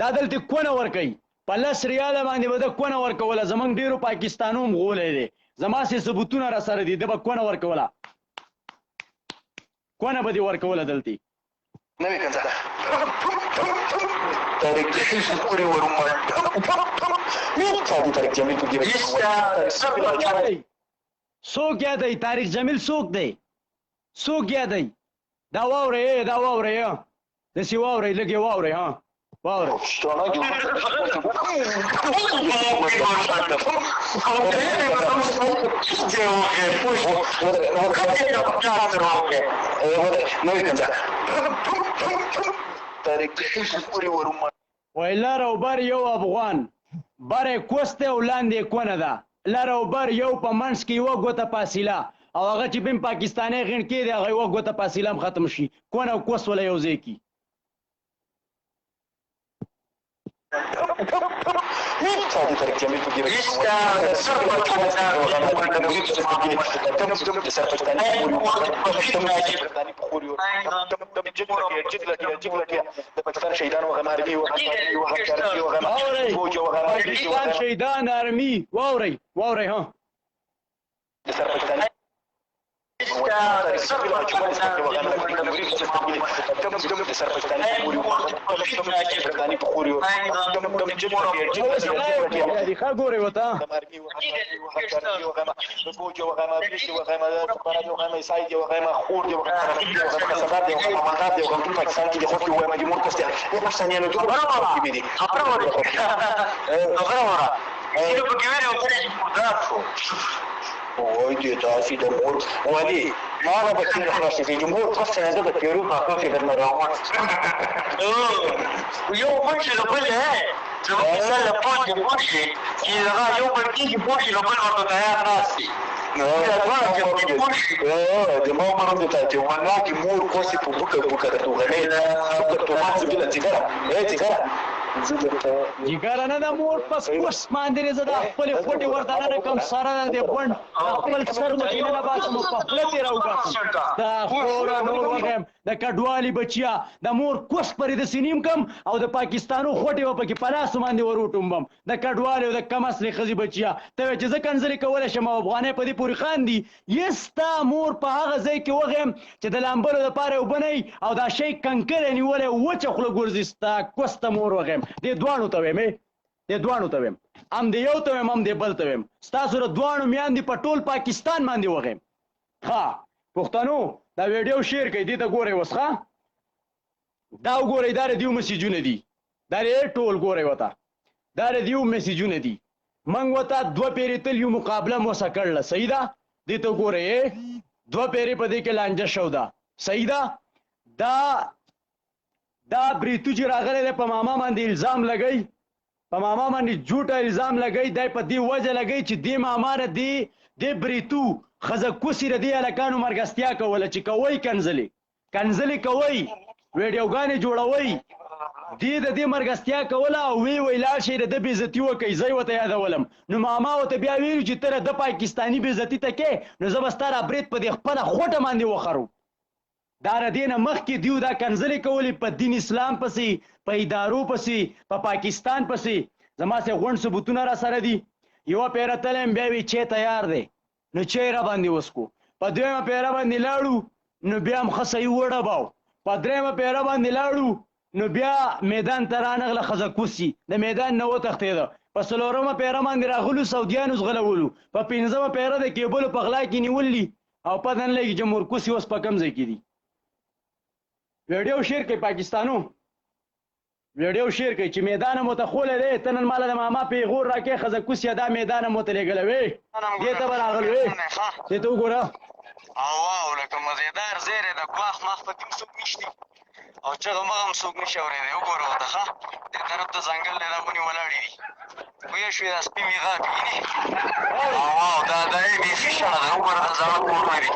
دا دلته کونه ورکوي په 10 ریاله باندې به ده کونه ورکوله. زمونږ ډېرو پاکستانو هم غولی دی، زما سې ثبوتونه را سره دي، ده به کونه ورکوله، کونه به دې ورکوله دلته. نوې کنځه تاریخ پورې ورمړ تاریخ جمیل کو ګیره څوک یادوي تاریخ جمیل څوک دی؟ څوک یادوي؟ دا واورئ دا واورئ داسې واورئ لږ یې واورئ ها واورئ وای لر او بر یو افغان، بر یې کوس دی او لاندې یې کونه ده، لر او بر یو په منځ کې یوه ګوته فاصله، او هغه چې بیم پاکستانی غېڼ کې دی هغه یوه ګوته فاصله هم ختم شي، کونه او کوس وله یو ځای کي. شهيدان شهيدان ارمي واوري واوري ها ګورې وته وای دې تاسو د مور ولي ما نه به څنګه خلاصې دي جمهور تاسو نه د پیرو په کافي درنه راوړم یو بل چې له بل هه چې مثال له پاتې پوښي چې هغه یو بل کېږي پوښي له بل ورته تیار ناشي د ما مرام ته چې ونا کې مور کوسي په بوکه بوکه ته غلې نه څه ته ما څه بل څنګه زه درته جګره نه ده مور پس کوس باندې زه د خپلې خوټې ورته نه کوم سره د غونډ خپل سر مکې نه باسم په خوله ترې راوباسم د خوره نور وغیم د کډوالي بچیا د مور کوس پرې د سینیم کم او د پاکستانو خوټې به پکې په لاسو باندې ور وټومبم د کډوالي او د کم اصلې ښځې بچیا ته وایې چې زه کنځلې کولی شم او افغانۍ په دې پورې خاندي یې ستا مور په هغه ځای کې وغیم چې د لامبلو دپاره اوبه نه او دا شی کنکری نیولی وچه خوله ګرځي ستا کوس ته مور وغیم دې دواړو ته ویم دې دواړو ته ویم هم دې یو ته ویم هم دې بل ته ویم ستاسو د دواړو میاندې په ټول پاکستان باندې وغیم ها پښتنو دا ویډیو شیر کړئ دې ته ګورئ اوس ښه دا وګورئ دا د دیو مسیجونه دي دا ټول ګورئ ورته دا د دیو مسیجونه دي موږ ورته دوه پیرې تل یو مقابله مو سره کړله صحیح ده دې ته وګورئ دوه پیرې په دې کې لانجه شو ده صحیح ده دا بریتو چې راغلی دی په ماما باندې الزام لګی په ماما باندې جوټه الزام لګی دی په دې وجه لګی چې دې ماما نه دې بریتو ښځه کوسي د دې هلکانو مرګستیا کوله چې کوئ کنځلې کوئ ویډیوګانې جوړوئ دې د دې مرګستیا کوله او وی لاړ شئ د ده بېزتي وکئ زه یې ورته یادولم نو ماما ورته بیا ویلو چې ته د پاکستاني بېزتي ته کې نو زه به ستا را برید په دې خپله خوټه باندې وخرو دا د دې نه مخکې دیو دا کنځلې کولې په دین اسلام پسې په ادارو پسې په پاکستان پسې زما سه غونډ ثبوتونه را سره دي یوه پیره تلم بیا وی چی تیار دی نو چی را باندې وسکو په دویمه پیره باندې لاړو نو بیا هم ښه صحیح وډباو په درېیمه پیره باندې لاړو نو بیا میدان ته رانغله ښځه کوسي د میدان نه وتښتېده په څلورمه پیره باندې راغلو سعودیانو زغلولو په پنځمه پیره د کیبلو په غلا کې نیولي او پته نه لګي چې مورکوسي اوس په کوم ځای کې دي ویډیو شیر کوي پاکستانو ویډیو شیر کوي چې میدان مو ته خولی دی ته نن ماله د ماما پیغور راکې ښځه کوسیه دا میدان مو ته لېږلی وې دې ته به راغلو وې دې ته وګوره واو لکه مزیدار ځای دی د ګواښ ماښ په کې هم څوک نشتي او چغه مغه هم څوک نشي اورېدی وګوره ورته ښه دې طرف ته ځنګل دی دا ونې ولاړې دي پوه شوې دا سپي مې غاپي وینې واو دا یې بیخي شړه ده وګوره دا زاړه کورونه دي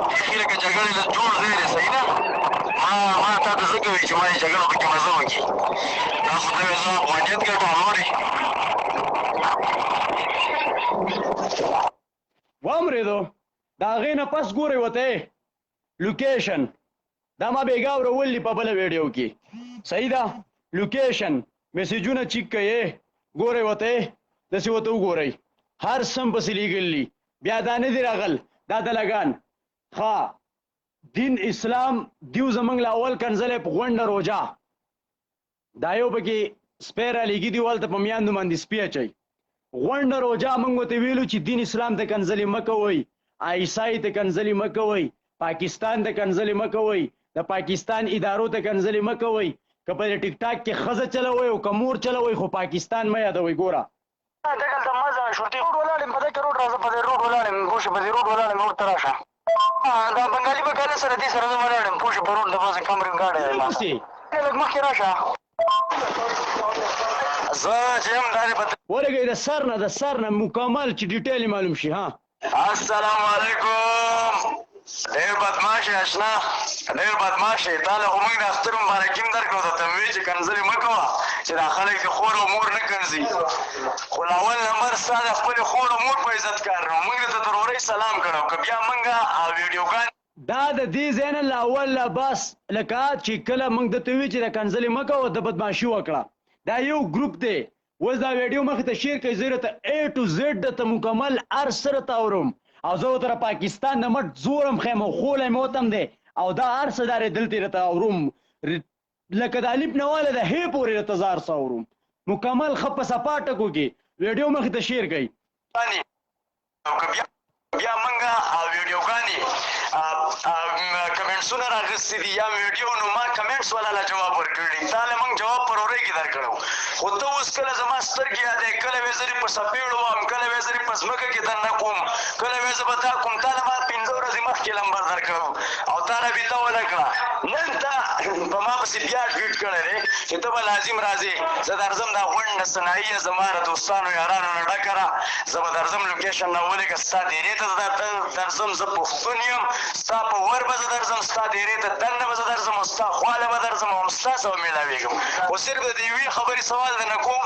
بیخي لکه جګړې له جوړ ځای دی صحیح ده ما تا ته ځکه وایي چې ما یې جګړه پکې مزه وکړي دا خو ته وایې زه افغانیت ګټم اورې واورېدو د هغې نه پس ګورئ ورته لوکیشن دا ما بېګا ورولي په بله ویډیو کې صحیح ده لوکیشن میسیجونه چیک کوئ ګورئ ورته داسې ورته وګورئ هر سم پسې لیږلي بیا دا نه دي راغل دا دلګان ښه دین اسلام دیو زمونږ له اول کنځلی په غونډه روژه دا یو پکې سپی رالیږي دي هلته په میاندو باندې سپي اچوي غونډه روژه موږ ورته ویلو چې دین اسلام ته کنځلې مه کوئ عیسائی ته کنځلې مه کوئ پاکستان ته کنځلې مه کوئ د پاکستان ادارو ته کنځلې مه کوئ که په ټیک ټاک کې ښځه چلوئ او که مور چلوئ خو پاکستان مه یادوئ ګوره دلته مزه شورتي روډ ولاړم په دې کې روډ راځه په دې روډ ولاړم پوښ په دې روډ ولاړم ورته راشه دا بنګالي به کله سره دې سره ولاړم پوښ په روډ د بازه کمرې ګاډي لږ مخکې راشه زه چې هم دا ولګئ د سر نه مکمل چې ډیټیل معلوم شي ها السلام علیکم ډېر بدماش اشنا ډېر بدماش تا له خو موږ د اختر مبارکي هم درکړو ته ته وایې چې کنځلې مه کوه چې دا خلک د خور او مور نه کنځي خو له اول نمبر ستا د خپلې خور او مور په عزت کار نو موږ د ضروري سلام کړو که بیا موږ ویډیوګان دا د دې ځای نه له اول له بس لکه چې کله موږ درته وایو چې د کنځلې مه کوه د بدماشي وکړه دا یو ګروپ دی اوس دا ویډیو مخې ته شیر کړئ زه درته A to Z درته مکمل هر څه درته اورم او زه ورته پاکستان د مټ زور هم ښیم او خولی مې وتم دی او دا هر څه دا دلته درته اورم لکه د الف نه واله د هې پورې درته زه هر څه اورم مکمل ښه په صفا ټکو کې ویډیو مخې ته شیر کړئ بیا موږ ویډیوګانې کمنټسونه راغستې دي یا ویډیو نو ما کمنټس والا جواب ورکړی تا له موږ جواب پر اورۍ کې درکړو خو ته اوس کله زما سترګې یادې کله وې زه په څپېړو وم کله وې زه په ځمکه کې دننه کوم کله وې زه به تا کوم تا له ما 15 ورځې مخکې لمبر درکړو او تا رابطه ونه کړه نن ته په ما پسې بیا ټویټ کړی دی چې ته به لازم راځې زه درځم دا غونډه صنایع زما د دوستانو یارانو نه ډکه ده زه به درځم لوکیشن نه ولیکه ستا ډېرې ته درځم زه پښتون یم ستا په ور به زه درځم ستا ډېرې ته دننه به زه درځم او ستا خواله به درځم او ستا سره به مېلاوېږم خو صرف د دې یوې خبرې سوال درنه کوم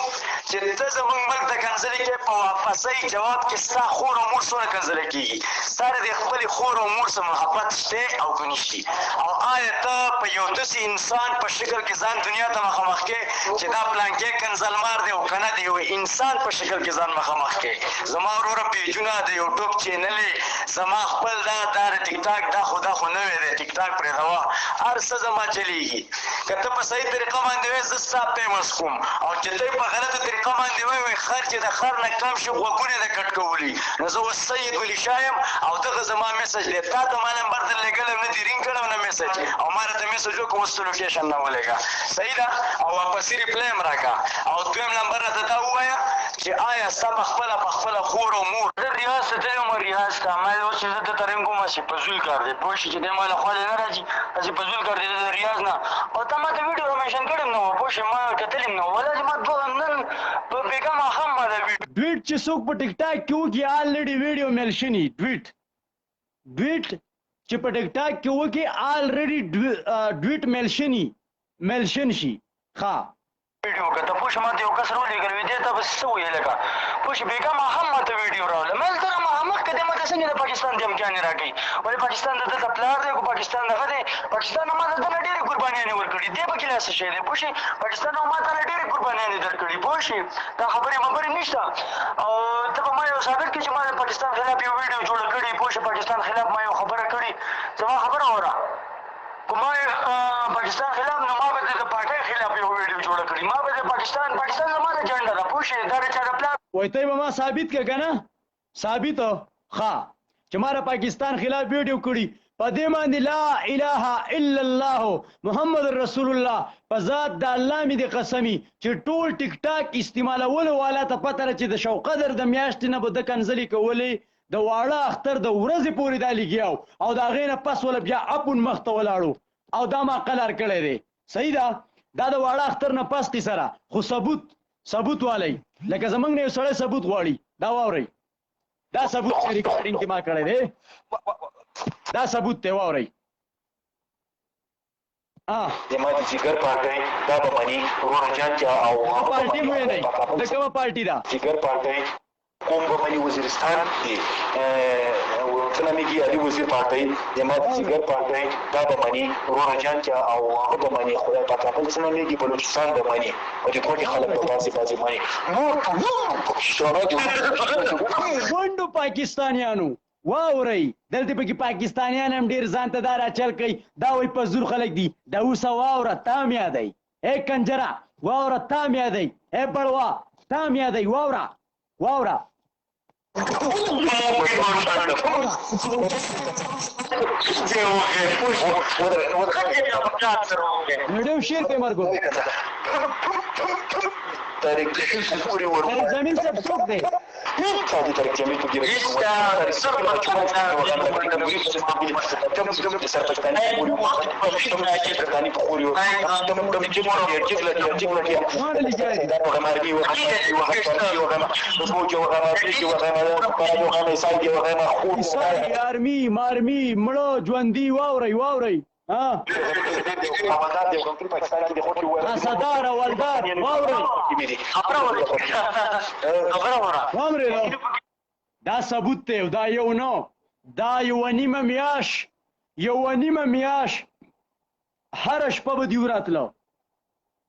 چې ته زموږ ملک ته کنځلې کوې په واپسۍ جواب کې ستا خور او مور څونه کنځلې کېږي ستا د خپلې خور او مور سره محبت شته او که نشتي او آیا ته په یو داسې انسان په شکل کې ځان دنیا ته مخامخ کې چې دا پلانکې کنځلمار دی او که نه د یو انسان په شکل کې ځان مخامخ کې زما وروره پیجونه د یوټوب چینلې زما خپل دا د ټیک ټاک دا خو نوی دی ټیک ټاک پرېږدوه هر څه زما چلېږي که ته په صحیح طریقه باندې وایې زه ستا فیمس کوم او چې ته په غلطه طریقه باندې وایې خر چې د خر نه کم شي غوږونه د کټ کولي نو زه اوس سید ولی شاه یم او دغه زما میسج دی تا ته ما نمبر در لېږلی نه دي رینګ کړی نه میسج او ما راته میسج وکړه اوس ته لوکیشن نه ولېږه صحیح ده او واپسي ریپلی هم راکړه او دویم نمبر راته دا ووایه چې آیا ستا په خپله خور او مور زه ریاض ته تللی وم ریاض ته ما اوس چې زه دلته رنګ کوم هسې فضول کار دی پوه شې چې دی ما له خوا نه راځي هسې فضول کار دی د ریاض نه او تا ما ته ویډیو را منشن کړی هم نه وه پوه شې ما کتلې هم نه وه ولا چې ما نن په بېګا ماښام ما دا ډویټ چې څوک په ټیک ټاک کې وکړي آلریډي ویډیو میل شوي ډویټ چې په ټیک ټاک کې وکړي آلریډي ډویټ میل شن شي ښه ویډیو کته پوه شې ما ته یو کس راولېږل وي دې ته به څه ویې لکه پوه شې بېګا ماښام ما ته ویډیو راوړله ما دلته نه مخکې دی ما ته څنګه د پاکستان د امتحانې راکوي ولې پاکستان د دلته پلار دی خو پاکستان دغه دی پاکستان ما ته دنه ډېرې قربانیانې ورکړي دی پکې لا څه شی دی پوه شې پاکستان ما ته ډېرې قربانیانې درکړي پوه شې دا خبرې نشته او ته به ما یو ثابت کړي چې ما د پاکستان خلاف یو ویډیو جوړه کړې پوه شې پاکستان خلاف ما یو خبره کړې زما خبره وره که ما پاکستان خلاف نو ما به د پارټۍ خلاف یو ویډیو جوړه کړې ما به د پاکستان زما د جنډه ده پوه شې دا د چا د پلار وایي ته به ما ثابت که که نه ثابت ښه چې ما د پاکستان خلاف ویډیو کړي په دې باندې لا اله الا الله محمد رسول الله په ذات د الله مې د قسمي چې ټول ټیک ټاک استعمالولو والا ته پته ده چې د شوقدر د میاشتې نه به د کنځلې کولې د واړه اختر د ورځې پورې دا لګیاو او د هغې نه پس وله بیا اپون مخ ته ولاړو او دا ما قلار کړی دی صحیح ده دا د واړه اختر نه پس قصه ده خو ثبوت والی لکه زمونږ نه یو سړی ثبوت غواړي دا واورئ دا ثبوت چې ریکارډینګ کې ما کړی دی دا ثبوت دی واورئ زما د جګر پارټۍ دا به مني وروره جان چې او پارټي مو نه د کومه پارټي ده جګر پارټۍ کوم به مني وزیرستان دی څنګه میږي علي وزیر پارټۍ زما د جګر پارټۍ دا به مني وروره جان چې او هغه به مني خدای پاک بل څنګه میږي بلوچستان به مني او د کوټې خلک به باسي مني نور ګونډو پاکستانیانو واورئ دلته پکې پاکستانیان هم ډېر ځان ته دا راچل کوي دا وایي په زور خلک دي دا اوس واوره تا م یادئ ای کنجره واوره تا م یادئ ای بړوا تا م یادئ واوره ویډیو شیر کوي مرګو طارق پوری ورو زمین صاحب څوک دی سادي طارق جمیل په ګیره ارمی مارمی مړو ژوندي واورئ صدار ولدار واورئ دا ثبوت دی دا یو نو دا یوه نیمه میاشت هره شپه به دیو راتلو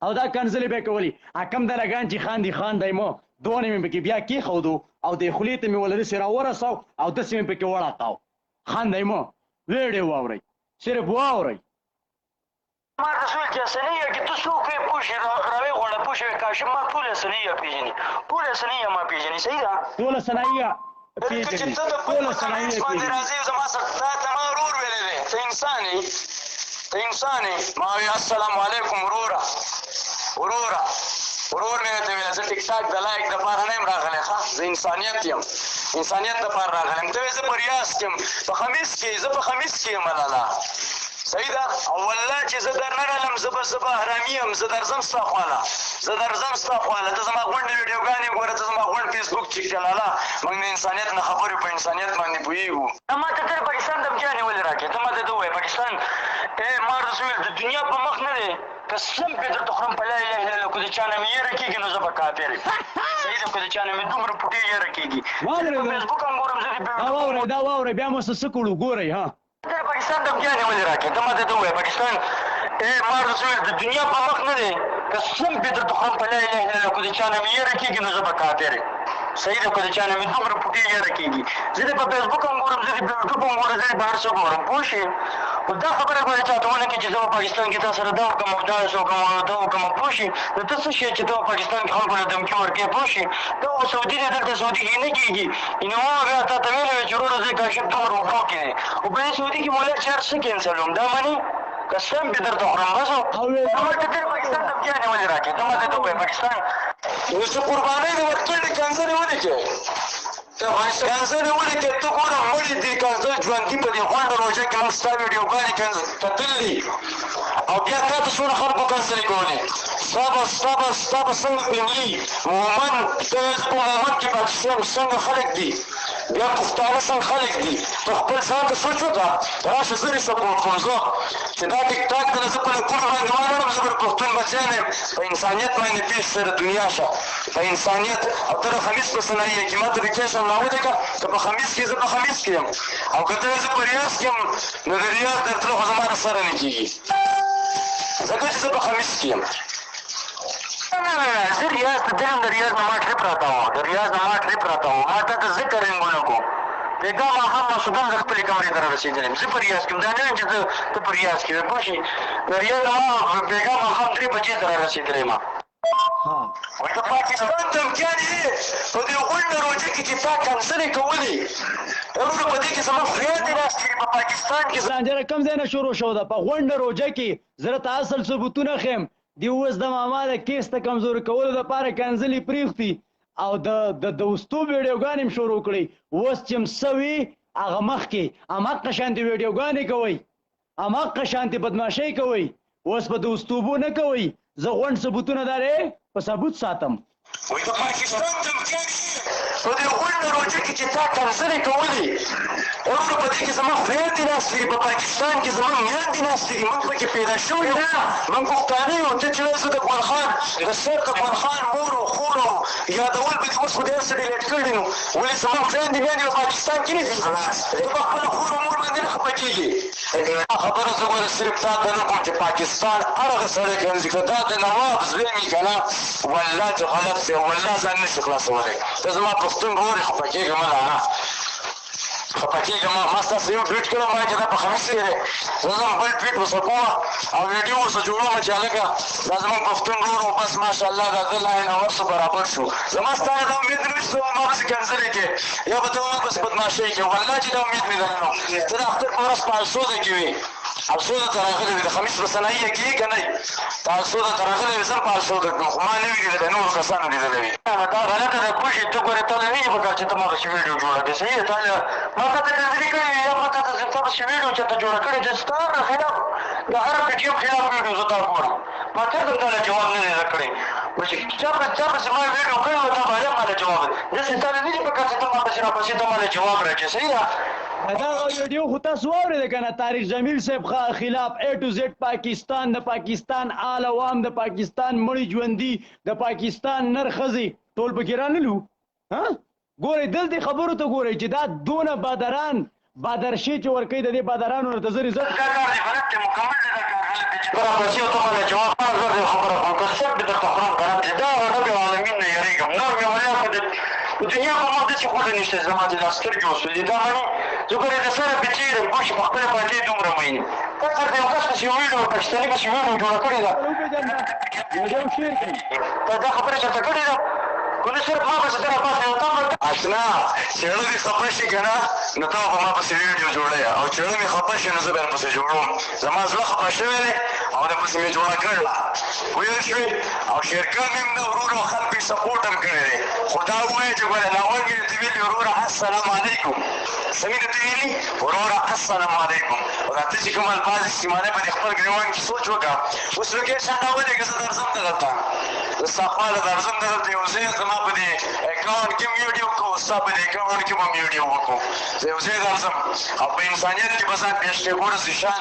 او دا کنځلې به یې کولې کم دلګان چې خاندی مو دونه مې پکې بیا کېښودو او د خولې ته مې وله داسې راورساو او داسې مې پکې وړاقاو خاندی مو ویډیو واورئ صرف واورئ ما رسول چې سنیه کې ته څوک وې پوه شې راوې غواړه پوه شوې کاشم ما ټوله سنیه پېژني ما پېژني صحیح ده ټوله سنایه چې ته د باندې راځې زما سره تا ما ورور ویلی دی ته انسان یې ما وی السلام علیکم ورور مې ورته ویله زه ټیک ټاک د لایک دپاره نه یم راغلی ښه زه انسانیت دپاره راغلی یم ته وایې زه په ریاض کې یم زه په خمیس کې یم لاله صحیح ده او والله چې زه در نه رالم زه به حرامي یم زه درځم ستا خواله زه درځم ستا خواله ته زما غونډې ویډیوګانې ګوره ته زما غونډ فیسبوک چیک چلاله موږ د انسانیت نه خبرې په انسانیت باندې پوهېږو ته ما ته تل پاکستان دمکیانې ولې راکړې ته ما ته ته ووایې پاکستان ما درته ویل د دنیا په مخ نه دی قسم پې درته خورم په لا اله الا الله که د چا نه مې یېره کېږي نو زه به کافر یم صحیح ده که د چا نه مې دومره پوټې یېره کېږي په فیسبوک هم ګورم زه دا واورئ بیا مو څه کړو ګورئ ها ته پاکستان دمکیانې ولې راکړې ته ما ته ته ووایې پاکستان ما درته ویل د دنیا په مخ نه دی قسم پې درته خورم په لا اله الا الله که د چا نه مې یېره کېږي نو زه به کافر یم صحیح ده که د چا نه مې دومره پوټې یېره کېږي زه دې په فیسبوک هم ګورم زه دې په یوټوب هم ګورم زه دې په هر څه ګورم پوه شې خو دا خبره ګورې چاته ونه کړې چې زه په پاکستان کې تا سره دا وکړم او داسې وکړم او دا وکړم پوه شې نو ته څه شی چې ته په پاکستان کې خلکو له دمکي ورکوې پوه شې دا خو سعودي دی دلته سعودي کې نه کېږي یعنې ما بیا تا ته ویلې وې چې وروره زه کاشف دومره اوبو کې دی خو په دې سعودي کې مولا چې هر څه کینسل وم دا منې قسم پې درته خورم بس ما ته تېر پاکستان دمکیانې ولې راکړې ته ما ته ته ووایې پاکستان اوس د قربانۍ د ورکړې کنځلې ولې کوې کنځلې ولې کوې ته ګوره مړي دي کنځل ژوندي په دې غونډه روژه کې هم ستا ویډیوګانې کتل دي او بیا تا ته څونه خلکو کنځلې کولې ستا به څنګه فیملي مومن ته په مومن کې پاکستان څنګه خلک دي بیا پښتانه څنګه خلک دي ته خپل ځان ته سوچ وکړه راشه زه دې سپورټ کوم زه چې دا ټیک ټاک ته زه په کور باندې ولاړم زه به پښتون بچیان یم په انسانیت باندې پیش سره دنیا شه په انسانیت او ته د خمیس په سنایي کې ما ته ویکیشن راوړې که ته په خمیس کې زه په خمیس کې یم او که ته زه په ریاض کې یم نو د ریاض درتلو خو زما سره نه کېږي ځکه چې زه په خمیس کې یم زه ریاض ته تلم د ریاض نه ما ټریپ راته وه د ریاض نه ما ټریپ راته وه ما ته د ذکر رنګونه کوم بېګا ماښام ماسخوتن زه خپلې کمرې ته را رسېدلی یم زه په ریاض کې یم دا نه یم چې ته په ریاض کې وې پوه شې د ریاض نه ما بېګا ماښام 3 بجې ته را رسېدلی یم وایي د پاکستان دمکیانې په دې غونډه روژه کې چې تا کنسلې کولې وروره په دې کې زموږ خویندې ناستې دي په پاکستان کې رانجره کوم ځای نه شروع شو ده په غونډه روژه کې زه راته اصل ثبوتونه ښیم دی اوس د ماما د کیس ته کمزوري کولو دپاره کنځلې پرېښتي او د وستو ویډیوګانې هم شروع کړئ اوس چې څه وي هغه مخکې هماغه شانتې ویډیوګانې کوئ هماغه شانتې بدماشۍ کوئ اوس په د وستوبو نه کوئ زه غونډ ثبوتونه دارې په ثبوت ساتم وایي د پاکستان دمکیانې په دې غونډه روژه کې چې تا کنځلې کولې وروره په دې کې زموږ خویندې ناستې دي په پاکستان کې زموږ میندې ناستې دي موږ پکې پیدا شوي یو موږ پښتانه یو ته چې زه د ګل خان د سر د ګل خان مور او خور او یادول به دې اوس خو دې هر څه ډیلیټ کړي نو ولې زموږ خویندې میندې په پاکستان کې نه دي ته په خپله خور او مور باندې نه خفه کېږي خبره زه ګوره صرف تا ته نه کوم چې پاکستان هر هغه سړی کنځي که دا د نواب زوی مې که نه والله چې غلط دی والله ځان نشي خلاصولی ته زما پښتون ګورې خفه کېږه مه لا نه خفه کېږه ما ستاسو یو ټویټ کړی ما چې دا په خمیس دی دی زه ځم بل ټویټ ورسره کومه او ویډیو ورسره جوړوم چې هلکه دا زموږ پښتون ورور و بس ماشاءالله دا ده لاین او هر څه برابر شو زما ستا نه دا امید نه وي چې ته ما پسې کنځلې کې یا به ته ما پسې بدماشۍ کې والله چې دا امید مې ده نه ته د اختر په ورځ په السوده کې وې السوده ته راغلی وې د خمیس په سنایي کې یې که نه ته السوده ته راغلی وې زه په السوده کړم خو ما نه وي لیدلی نورو کسانو لیدلی وي دا غلطه ده پوه شې ته ګورې تا له نه وي پکار چې ته ما پسې ویډیو جوړه کړې صحیح ده تا له ما تا ته کنځلې کړې وي یا ما تا ته تا پسې ویډیو چېرته جوړه کړې ده ستا د خلاف د هر پیټیو خلاف ویډیو زه تا ګورم ما چېرته تا له جواب نه دی درکړی چا پسې ما ویډیو کړې وه تا باید ما له جواب داسې تا له نه دي پکار چې ته ما پسې راپسې ته ما له جواب راکړې صحیح ده دغه ویډیو خو تاسو واورېده که نه طارق جمیل صاحب خلاف A to Z پاکستان د پاکستان آل عوام د پاکستان مړي ژوندي د پاکستان نر ښځې ټول پکې رانلو ګورئ دلته خبرو ته ګورئ چې دا دونه بادران بادرشي چې ورکوي د دې بادرانو نه ته زه عزت دا کار دی غلط دی مکمل دی دا کار غلط دی چې په راپسې او ته ماله جواب ما زر دی خبره کوم که څه به درته خورم غلط دی دا رب العالمین نه یېرېږم نور مې ولا په دنیا په مخ داسې خوله نشته زما چې دا سترګې وسولې دا منې زه ګورې د سره بچې یم پوه شي په خپله باندې دومره مین تا سر د یو کس پسې ویډیو پاکستاني پسې ویډیو جوړه کړې ده تا دا خبره چېرته کړې ده کنه صرف ما پسې ته راپاسې یو تم اشنا چېړه دې خفه شي که نه نو ته به ما پسې ویډیو جوړی او چېړه مې خفه شي نو زه به درپسې جوړوم زما زړه خفه شوی دی او او د پسې مې جوړه کړله پوه شوې او شیرکل مې هم د ورور او خلکو یې سپورټ هم کړی دی خو دا ووایه چې ګوره لاول مې درته ویلي وروره السلام علیکم څه مې درته ویلي وروره السلام علیکم او دا ته چې کوم الفاظ استعمالوې په دې خپل ګریوان کې سوچ وکړه اوس لوکیشن راولېږه زه درځم دغلته زه ستا خواله درځم دغلته یو ځای زما په دې اکاونټ کې ویډیو کوو ستا په دې اکاونټ کې به م ویډیو وکړو زه یو ځای درځم او په انسانیت کې به ځان پېښ کړې ګوره زیشان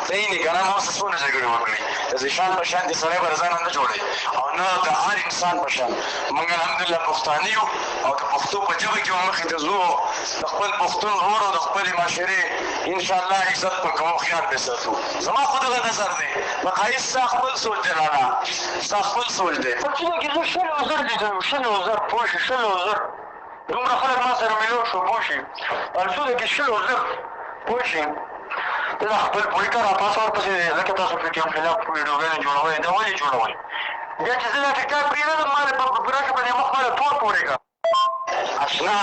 ته یې نه که نه ما اوس څونه جګړې وکړې د زیشان په شان دې سړی به ځان نه جوړوي او نه د هر انسان په شان موږ الحمدلله پښتانه یو او د پښتو په ژبه کې به مخې ته ځو د خپل پښتون ورور او د خپلې معاشرې انشاءالله عزت به کوو خیال پرې ساتو زما خو دغه نظر دی بقایي ستا خپل سوچ دی لالا ستا خپل سوچ دی په څه کې زه شل وزر دي شل وزر پوه شي شل وزر دومره خلک ما سره ملو شو پوه شي الڅو کې شل وزر پوه شي ته خپل پولیټر تاسو ورپسې ځکه تاسو پرې کوم خلاف ویډیوګانې جوړوئ دا ولې جوړوئ بیا چې زه دا ټیکټاک پرېږدم ما په راشه باندې مخ باندې تور پورې کړه اشنا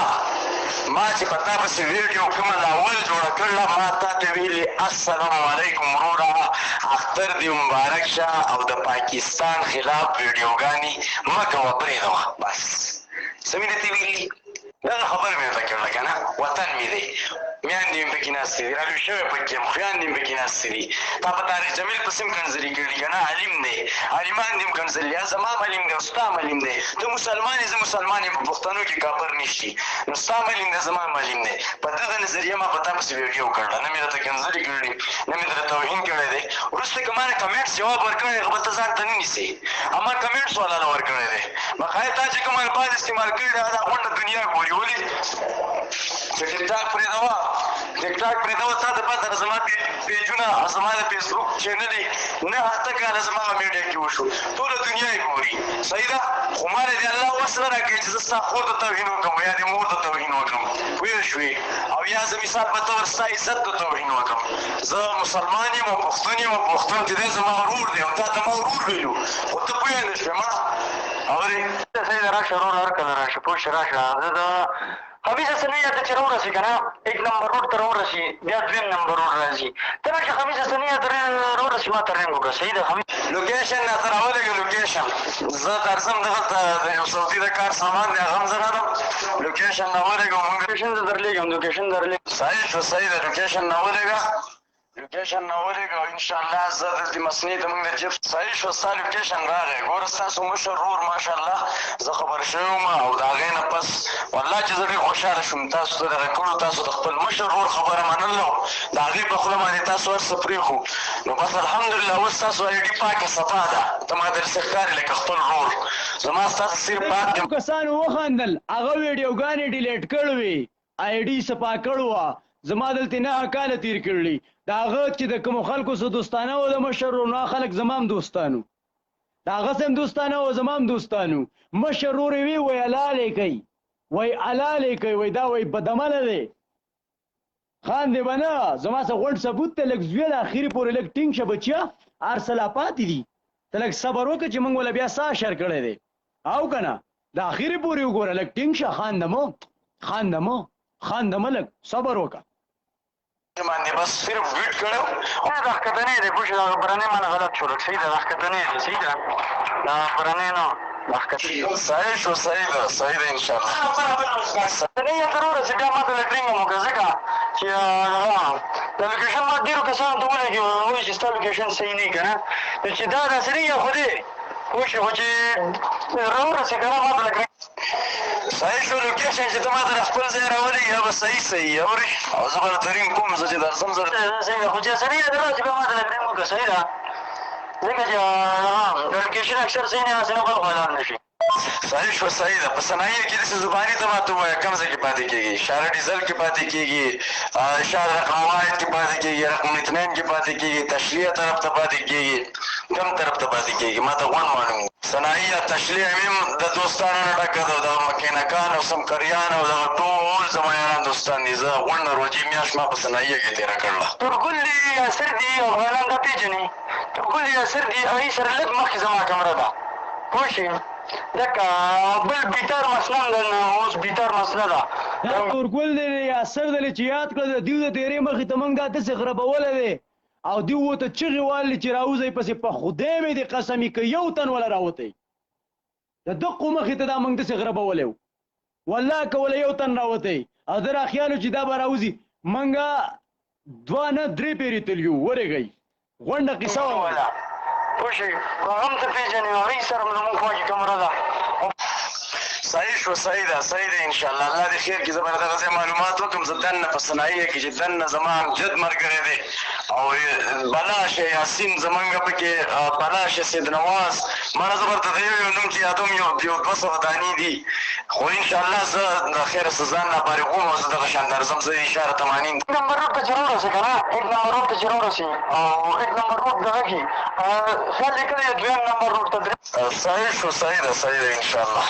ما چې په تا پسې ویډیو کومه لاول جوړه کړله ما تا ته ویلي السلام علیکم وروره اختر دې مبارک شه او د پاکستان خلاف ویډیوګانې مه کوه پرېږدوه بس څه مې درته ویلي دغه خبره مې ورته کړله که نه وطن مې دی میاندې مې پکې ناستې دي رالوی شوی پکې یم خویندې مې پکې ناستې دي تا په تاریخ جمیل پسې هم کنځلې کړي که نه علیم دی علیمان دې هم کنځلي یا زما هم علیم دی او ستا هم علیم دی ته مسلمان یې زه مسلمان یم په پښتنو کې کافر نشي نو ستا هم علیم دی زما هم علیم دی په دغه نظریه ما په تا پسې ویډیو کړله نه مې درته کنځلې کړي نه مې درته توهین کړی دی وروسته که ما نه کمنټس جواب ورکړی هغه به ته ځان ته نه نیسې اما کمنټس والا ورکړی دی بقایي تا چې کوم الفاظ استعمال کړي دی دا غونډه دنیا ګوري ولې چې ټیکټاک پرېږدوه ټیکټاک پرېږدوه تا د پته زما پیجونه زما د فیسبوک چینل نه اته کاله زما په میډیا کې وشو ټوله دنیا یې ګوري صحیح ده خو ما دې الله وس نه راکوي چې زه ستا خور ته توهین وکړم یا دې مور ته توهین وکړم پوه شوې او یا زه مثال په طور ستا عزت ته توهین وکړم زه مسلمان یم او پښتون یم او پښتون چې دی زما ورور دی او تا ته ما ورور ویلو خو ته پوه نه شوې ما اورې صحیح راشه ورور هر کله راشه پوه شي راشه زه د خبیث سنیه ته چې راورسي که نه ایک نمبر روډ ته راورسي بیا دویم نمبر روډ راځي ته راشه خبیث سنیه ته راورسي ما ته رنګ وکړه صحیح ده خبیث لوکیشن راته راولېږه لوکیشن زه درځم دغلته د یو سعودي د کار سامان دی هغه هم زه راځم لوکیشن راولېږه موږ لوکیشن زه درلېږم لوکیشن درلېږم صحیح شو صحیح ده لوکیشن راولېږه لوکیشن راولېږه او انشاءالله زه دلته مسنې د موږ د جیب صحیح شو ستا لوکیشن راغی ګوره ستاسو مشر ورور ماشاءالله زه خبر شوی وم او د هغې نه پس والله چې زه ډېر خوشحاله شوم تاسو ته دغه کړو تاسو د خپل مشر ورور خبره منله د هغې په خوله باندې تاسو هر څه پرېښو نو بس الحمدلله اوس تاسو آی ډي پاکه صفا ده ته ما درسې ښکارې لکه خپل ورور زما ستاسو صرف پاک دی کسانو وخندل هغه ویډیوګانې ډیلیټ کړې وې آی ډي صفا کړې وه زما دلته 9 کاله تیر کړلي د هغه چې د کومو خلکو سره دوستانه و د مشر ورور نه خلک زما هم دوستانو د هغه سره هم دوستانه و زما هم دوستانو مشر ورور یې وی حلالې کوي وی حلالې کوي وی دا وی بدعمله دی خاندې به نه زما څه غونډ ثبوت ته لږ زویه د اخري پورې لږ ټینګ شه بچیه هر څه لا پاتې دي ته لږ صبر وکړه چې موږ وله بیا سا اشر کړی دی او که نه د اخري پورې وګوره لږ ټینګ شه خاندمه لږ صبر وکړه باندې بس صرف ویډ کړو دا ښکتنې دی پوه شي دا برنې مانه غلط شو لږ صحیح ده دا ښکتنې دی صحیح ده دا برنې نه دا ښکتنې صحیح شو صحیح ده انشاءالله ښکتنې یا تر ورسې بیا ما ته لږ ټینګ وکړه ځکه چې د لوکیشن ما ډېرو کسانو ته ولګي وایي چې ستا لوکیشن صحیح نه وي که نه چې دا داسې نه یا خو دی پوه شي خو چې راورسې که نه ما ته لږ صحیح شو لوکیشن چې ته ما ته خپل ځای راولې یا به صحیح اورې او زه به درته رینګ کوم زه چې درځم زه صحیح ده خو چې صحیح ده راسې بیا ما ته لږ رینګ وکړه صحیح ده ځکه چې د لوکیشن اکثر صحیح نه هسې نه خلکو حلال نه شي صحیح شو صحیح ده په صنایع کې داسې زباني ته ماته ووایه کوم ځای کې پاتې کېږي اشاره ډیزل کې پاتې کېږي اشاره رقم واحد کې پاتې کېږي رقم اثنین کې پاتې کېږي تشریح طرف ته پاتې کېږي کوم طرف ته پاتې کېږي ما ته غون معلوم صنایع تشریح هم د دوستانو نه ډکه ده د مکینکان او سمکریان او دغه ټول زما یاران دوستان دي زه غونډه روجي میاشت ما په صنایع کې تېره کړله تورګل دي یاسر دي افغانان دا پېژني تورګل یاسر دي هغې سره لږ مخکې زما کمره ده پوه شي لکه بل بیتار مسنه ده اوس بیتار مسنه ده دا تورګل دی یاسر دی چې یاد کړه د دیو د تیرې مخې ته موږ دا داسې خرابولی دی او دی ورته چغې والې چې راوځئ پسې په خدای مې دې قسمي که یو تن وله راوتی د دقو مخې ته دا موږ داسې غربولی و والله که وله یو تن راوتی او ده را خیال و چې دا به راوځي موږ 2 نه 3 پیرې تللي وو ورېږئ غونډه قصه وه پوه شوې هغه هم ته پېژنې هغې سره هم زموږ خوا کې کمره ده صحیح شو صحیح ده انشاءالله الله دې خیر کړي زه به دغه ځای معلومات وکړم زه دننه په صنایع کې چې دننه زما جد ملګری دی او بلاش یاسین زمونږ پکې بلاش سید نواز مانه زه ورته د یو نوم چې یادوم یو 200 دانې دي خو انشاءالله زه د خیره څه ځان نه فارغوم او زه دغه شان درځم زه اشاره 80 نمبر روډ ته چې راورسې که نه 1 نمبر روډ ته چې راورسې او 1 نمبر روډ دغه کې خیال یې کړی 2 نمبر روډ ته صحیح شو صحیح ده انشاءالله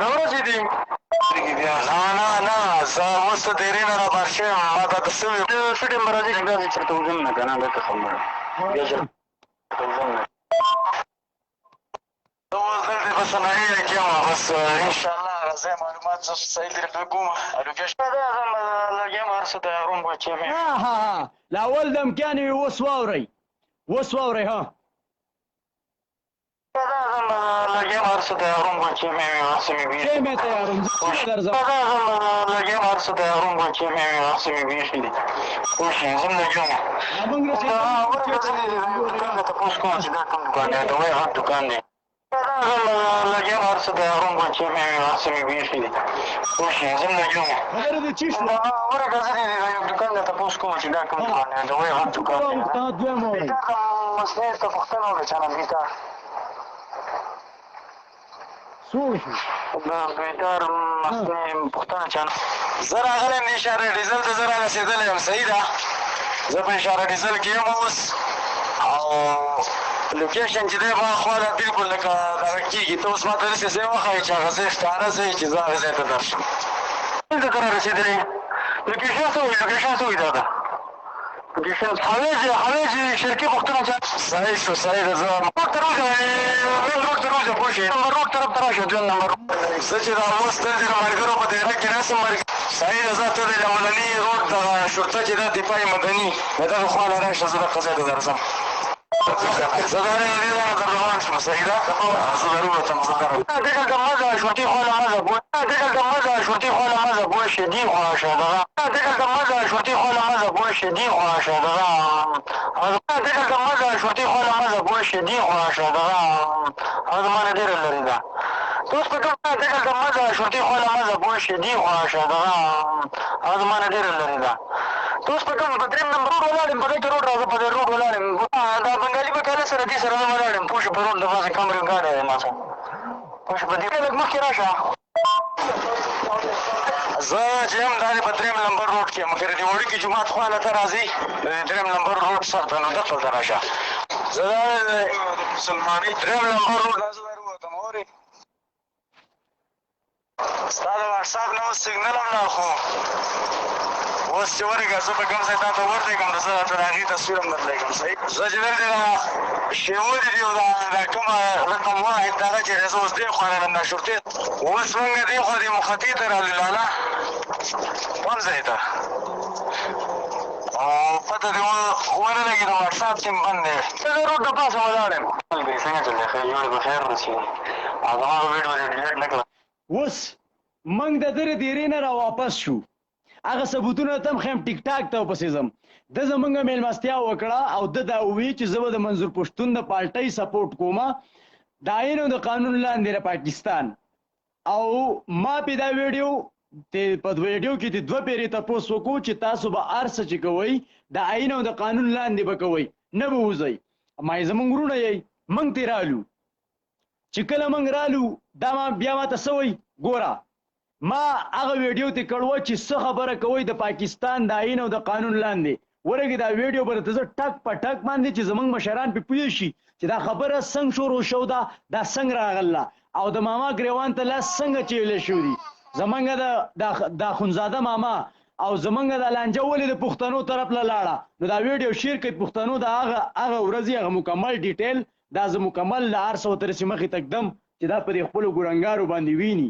راورسېدې نه زه اوس ته ډېرې نه رابار شوی یم ما ته د څه وي څه ټایم به راځې چې داسې چېرته وځم نه که نه دلته خبره بیا چېرته وځم نه زه اوس دلته په صنایع کې یم بس انشاءالله هغه ځای معلومات زه صحیح درته کوم لوکیشن لګیم هر څه تیاروم بچې مې ها لاول د امکان وي اوس واورئ ها لګیم هر څه تیاروم بچې مې هر څه مې چې مې تیاروم درځم لګیم هر څه تیاروم بچې مې هر څه مې بیخي دي پوه شې زه هم لګیم موږ دوکان ته تپوس کوم چې دا کوم دوکان دی د وایي غټ دوکان دی لګیم هر څه تیاروم بچې مې هر څه مې بیخي دي پوه شې زه هم لګیم خبره د چی شوه ورکه زه دې یو دوکان ته تپوس کوم چې دا کوم دوکان دی د وایي غټ دوکان دی مسلې ته پوښتنه وکړه چانه بیکار بیدار مسلې پوښتنه چانه زه راغلی یم د اشاره ډیزل ته زه رارسېدلی یم صحیح ده زه په اشاره ډیزل کې یم اوس او لوکیشن چې دی ما خواله بلکل لکه دغه کېږي ته اوس ما ته داسې ځای وښایې چې هغه ځای ښکاره ځای چې زه هغه ځای ته درشم دلته ته رارسېدلی لوکیشن څه وایي دا ده لوکیشن حویج شرکي پوښتنه چا صحیح شو صحیح ده زه روډ ته راوځه پوه شې نمبر روډ طرف ته راشه 2 نمبر زه چې دا اوس دلته د ملګرو په دایره کې راسم صحیح ده زه ته د لمدني روډ دغه شرطه چې ده دفاع مدني د دغه خوا نه راشه زه دغه ځای ته درځم زه دا نه دې ځای ته روان شوم صحیح ده زه درووتم زه دلته مزه شرطي خواله مزه پوه شې دې خوا شه دغه دلته مزه شرطي خواله مزه پوه شې دې خوا شه دغه دلته مزه شرطي خواله مزه پوه شې دې خوا شه دغه هغه زما نه ډېره لرې ده ته اوس په کوم دلته مزه شرطي خواله مزه پوه شې دې خوا شه دغه هغه زما نه ډېره لرې ده ته اوس په کوم په 3 نمبر روډ ولاړ یم په دې کې روډ راځه په دې روډ ولاړ یم دا بنګالي بکاله سره دې سره ولاړ یم پوه شو په روډ د پاسه کمرې ګاډی دی ما سره پوه شو په دې لږ مخکې راشه زه چې یم دا په 3 نمبر روډ کې یم که د وړوکي جومات خواله ته راځې د 3 نمبر روډ سر ته نو دلته ته راشه زه دا د مسلمانۍ 3 نمبر روډ نه زه درووتم اورې ستا د واټساپ نه اوس سګنل هم نه خو اوس چې ورېږه زه به کوم ځای تا ته ورلېږم نو زه درته د هغې تصویر هم درلېږم صحیح زه چې دلته دا شېولې دي او دا کومه رقم واحد دغه چې دی زه اوس دې خوا رالم دا شرطې اوس مونږ دې خوا دې مخطي ته رالو لاله کوم ځای ته او پته دې ونه لګي د واټساپ سیم بند دی زه د روډ د پاسه ولاړ یم ملګري څنګه چل دی ښه جوړې په خیر رسېږي او زما به ویډیو دې ډیلیټ نه کړه اوس موږ د درې دیرې نه راواپس شو هغه ثبوتونه ته هم خیم ټیک ټاک ته ورپسې ځم ده زموږ میلمستیا وکړه او ده دا وویل چې زه به د منظور پښتون د پارټۍ سپورټ کومه د آئین او د قانون لاندې د پاکستان او ما پې دا ویډیو په ویډیو کې د 2 پیرې تپوس وکړو چې تاسو به هر څه چې کوئ د آئین او د قانون لاندې به کوئ نه به وځئ ما یې زموږ وروڼه یئ موږ ترې رالو چې کله موږ رالو دا بیا ماته څه وایي ګوره ما هغه ویډیو ته کړو چې څه خبره کوي د پاکستان د آئین او د قانون لاندې ورګي دا ویډیو به درته زه ټک په ټک باندې چې زموږ مشران پې پوه شي چې دا خبره څنګه شروع شو دا څنګه راغله او د ماما ګریوان ته لاس څنګه چیولی شو دي زمونږ د اخونزاده ماما او زمونږ د لانجه ولې د پښتنو طرف له لاړه نو دا ویډیو شیر کړئ پښتنو د هغه ورځې هغه مکمل ډیټیل دا زه مکمل له هر څه ورته رسې مخې تږدم چې دا په دې خپلو ګورنګارو باندې ویني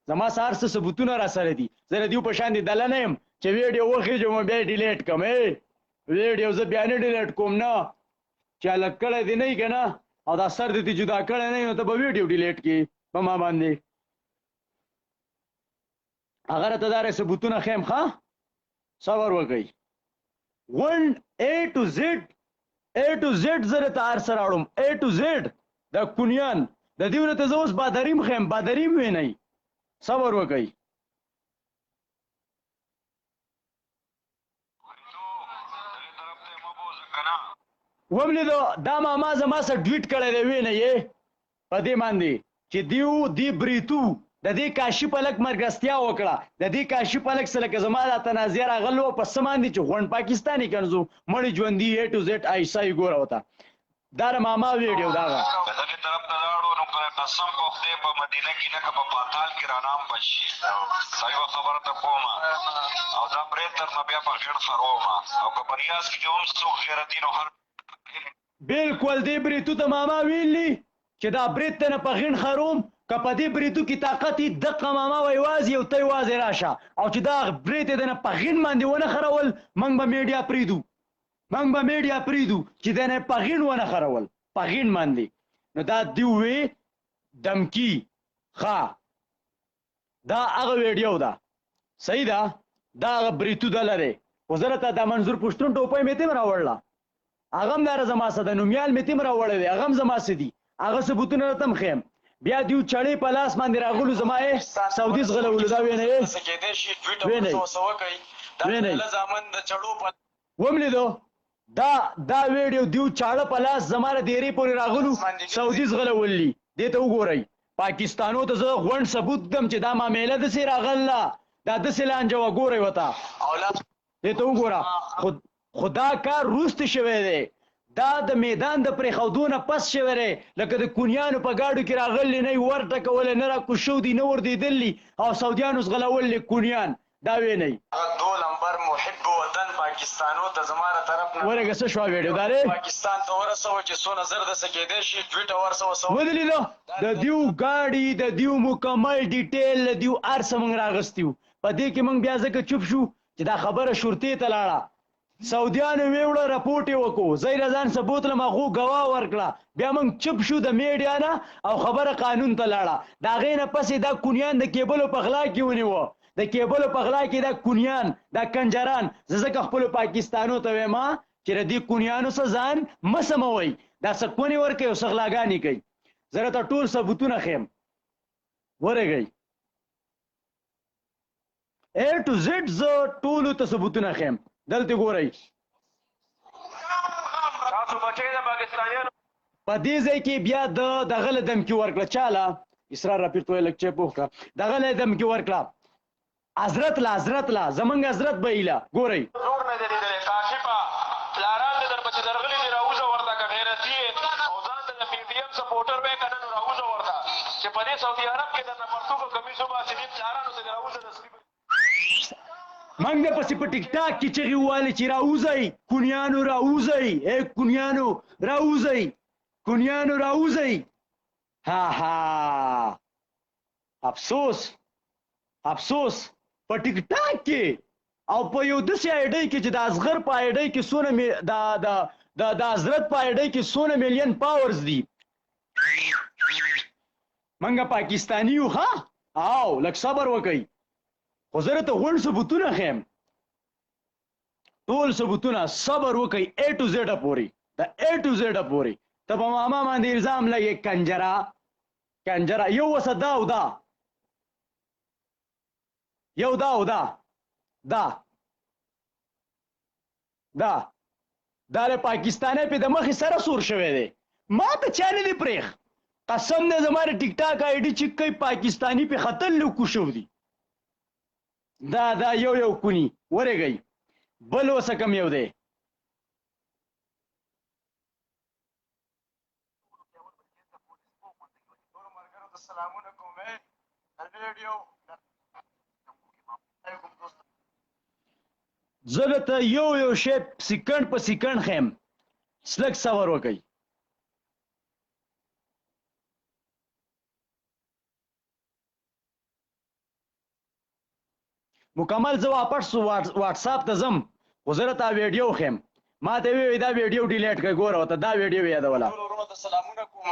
زما سه هر څه ثبوتونه را سره دي زه د دیو په شان دي دله نه یم چې ویډیو وخېږم بیا یې ډیلیټ کړم ویډیو زه بیا نه ډیلیټ کوم نه چې الګ کړی دی نه که نه او دا سر دې جدا کړی نه نو ته به ویډیو ډیلیټ کړي په ما باندې هغه راته دا ثبوتونه ښیم ښه صبر وکئ A to Z زه درته هر څه راوړم A to Z د کونیان د دې ته زه اوس بادریم ښیم بادریم وینئ صبر وکئ وملیدو دا ماما زما سره ډویټ کړی دی وینئ یې په دې باندې چې دی بریتو د دې کاشف الک مرګستیا وکړه د دې کاشف الک سره که زما دا تنازع راغلی وه په څه باندې چې غونډ پاکستاني کنځو مړی ژوندي A to Z ایسا یې ګوره ورته دا د ماما ویډیو دا ده دغې طرف ته لاړو نو که قسم په خدای په مدینه کې نه که په پاتال کې رانام بشي دا یوه خبره ته کوم او دا برید درنه بیا په غېړ خروم او که په ریاض کې چې هم څوک غیرتي نو هر بالکل دې بریتو ته ماما ویلي چې دا برید ته نه په غین خروم که په دې بریتو کې طاقت یې دقه ماما وایي یوازې یو ته یوازې راشه او چې دا برید یې د نه په غین باندې ونه خرول موږ به میډیا پرېږدو چې د نه په غین ونه خرول په غین باندې نو دا دې ووې دمکي ښه دا هغه ویډیو ده صحیح ده دا هغه بریتو دله دی خو زه راته دا منظور پښتون ټوپۍ مې تېم راوړله هغه هم دا زما څه ده نومیال مې تېم راوړی دی هغه هم زما څه دي هغه ثبوتونه راته هم ښیم بیا دیو چړې په لاس باندې راغلو زما یې سعودي ځغلولو دا وینئ وملیدو دا ویډیو دیو چاړه په لاس زما د دیرې پورې راغلو سعودي ځغلولي دې ته وګورئ پاکستانو ته زه غونډ ثبوت دم چې دا معامله داسې راغله دا داسې لانجه وه ګورئ ورته دې ته وګوره خو دا کار وروسته شوی دی دا د میدان د پرېښودو نه پس شوی دی لکه د کونیانو په ګاډو کې راغلي نه یې ور ټکولی نه راکوز شوي دي نه وردېدلي او سعودیانو ځغلولي کونیان دا وینئ دو نمبر محب وطن پاکستانو ته زما له طرف نه ورګه څه شوه ویډیو دا دی پاکستان ته ورسوه چې څونه زر دسه کېدی شي ټویټه ورسوه ودلیدو د دیو ګاډي د دیو مکمل ډیټیل د دیو هر څه موږ راغستي وو په دې کې موږ بیا ځکه چوپ شو چې دا خبره شورتې ته لاړه سعودیانو ویوړه رپورټ یې وکړو زه یې رضان ثبوت لم هغو ګواه ورکړه بیا موږ چپ شو د میډیا نه او خبره قانون ته لاړه د هغې نه پسې دا کونیان د کیبلو په غلا کې ونیوه د کیبلو په غلا کې دا کونیان دا کنجران زه ځکه خپلو پاکستانو ته وایم چې د دې کونیانو څه ځان مه سموئ دا څه کونې ورکوي او څه غلاګانې کوي زه راته ټول ثبوتونه ښیم ورغئ A to Z زه ټولو ته ثبوتونه ښیم دلته ګورئ په دې ځای کې بیا دغه له دمکي ورکړه چاله اسرار راپیر ته لږ چپ وکړه دغه له دمکي ورکړه حضرت لا زمونږ حضرت به ایله ګورئ زور نه دی لیدلی کاشفه پلاران دې در پسې درغلي دي راوځه ورته که غیرتي یې او ځان ته د PDM سپورټر به یې که نه نو راوځه ورته چې په دې سعودي عرب کې درنه پرتوګه کمیس وباسي دې پلارانو ته دې راوځه د سپي موږ د پسې په ټیک ټاک کې چغې ووالې چې راوځئ کونیانو راوځئ کونیانو راوځئ ها افسوس په ټیک ټاک کې او په یو داسې آیډۍ کې چې د اصغر په آیډۍ کې څونه د حضرت په آیډۍ کې څونه میلیون پاورز دي موږ پاکستاني یو ښه او لږ صبر وکئ خو زه راته غونډ ثبوتونه ښیم ټول ثبوتونه صبر وکئ A to Z پورې د A to Z پورې ته په ماما باندې الزام لګې کنجره یو وسه دا او دا یو دا او دا له پاکستاني په د مخې سره سور شوی دی ما ته چا نه دی پرېښ قسم دی زما د ټیک ټاک آی ډي چې کوي پاکستاني په خطر لوکو شو دي دا یو کونی ورغئ بل وسه کم یو دی زه درته یو شی سکند په سکند ښیم لږ صبر وکئ مکمل زه واپس واټساپ ته ځم خو زه راته ویډیو ښیم ما ته وی دا ویډیو ډیلیټ کړه ګوره ته دا ویډیو یادوله ټول ورونو ته سلامونه کوم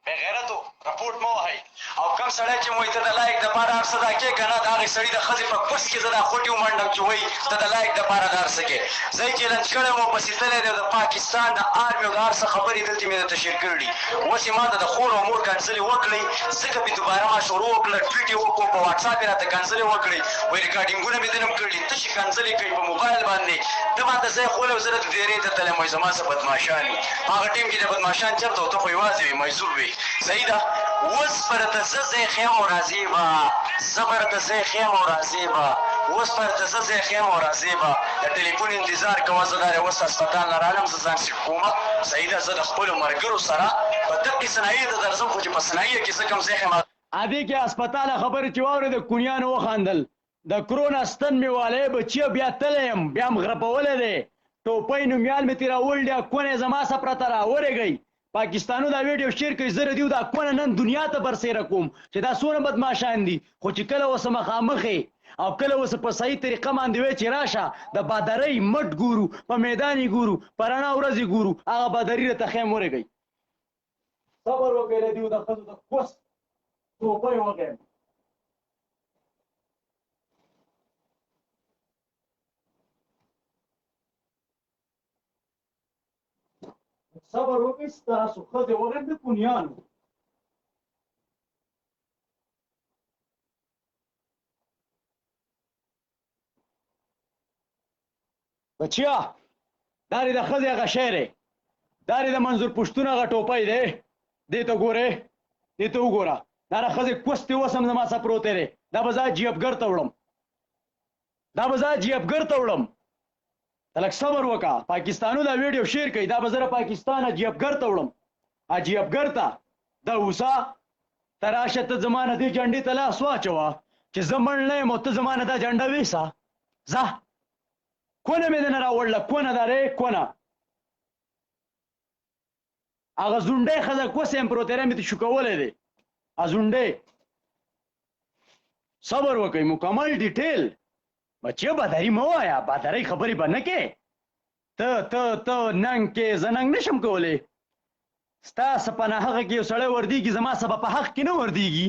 بے غیرتو رپورټ مو وهئ او کم سړی چې موږ ته د لایق دپاره هر څه دا کې که نه د هغې سړي د ښځې په کوس کې زه دا خوټې ومنډم چې وایي ته د لایق دپاره د هر څه کې زه یې چیلنج کړی وم پسې تللی دی د پاکستان د آرمي او د هر څه خبرې دلته مې درته شیر کړي اوس یې ما ته د خور او مور کنسلې وکړئ ځکه مې دوباره ما شروع وکړه ټویټ یې وکړو په واټساپ یې راته کنسلې وکړئ وایي ریکارډینګونه مې ځینې کړي تشې کنسلې کوي په موبایل باندې ده ما ته ځای خولی او زه د ډېرې ته تللی وایي زما څه بدماشان وي هغه ټیم کې د بدماشان چېرته و ته خو یوازې وي مجذور وي صحیح ده اوس پرته زه ځای خیم او راځې به زه پرته ځای خیم او راځې به اوس پرته زه ځای خیم او راځې به د ټلیفون انتظار کوه زه دا اوس هسپتال نه رالم زه ځان سیټ کومه صحیح ده زه د خپلو ملګرو سره په دقې صنایع ته درځم خو چې په صنایع کې زه کوم ځای خیم ادې کې هسپتاله خبرې چې واورېده کونیانو وخندل د کرونا ستن مې والی بچیه بیا تلی یم بیا م غرپولی دی ټوپۍ نومیال مې ترې راوړي دی کونې زما څه پرته راورېږئ پاکستانو دا ویډیو شیر کوي زه دیو دا کونه نن دنیا ته برسېره کوم چې دا څونه بدماشان دي خو چې کله اوس مخامخې او کله اوس په صحیح طریقه باندې وی چې راشه د بادرۍ مټ ګورو په میدان یې ګورو په رڼا ورځ یې ګورو هغه بادري راته خیم ورېږئ صبر وکړئ له دیو د ښځو د کوس ټوپۍ وغیم صبر وکړئ ستاسو ښځې وغیم د کونیانو بچیا دا د ښځې هغه شی دی دا د منظور پښتون هغه ټوپۍ دی دې ته ګورې دې ته وګوره دا د ښځې کوس دې اوس هم زما څه پروتی دی دا به زه جیبګر ته وړم دا به زه جیبګر ته وړم ته لږ صبر وکړه پاکستانو دا ویډیو شیر کوي دا به زه د پاکستان جیبګر ته وړم جیبګر ته دا اوسه ته راشه ته زما نه دې جنډې ته لاس واچوه چې زه مړ نه یم او ته زما نه دا جنډه ویسه ځه کونه مې دنه راوړله کونه دا دی کونه هغه زونډی ښځه کوس یم پروتیری مې ته شوکولی دی زونډی صبر وکئ مکمل ډیټیل بچیه بادري مه وایه بادرۍ خبرې به نه کې ته ننګ کې زه ننګ نشم کولی ستا څه په ناحقه کې یو سړی وردېږي زما څه به په حق کې نه وردېږي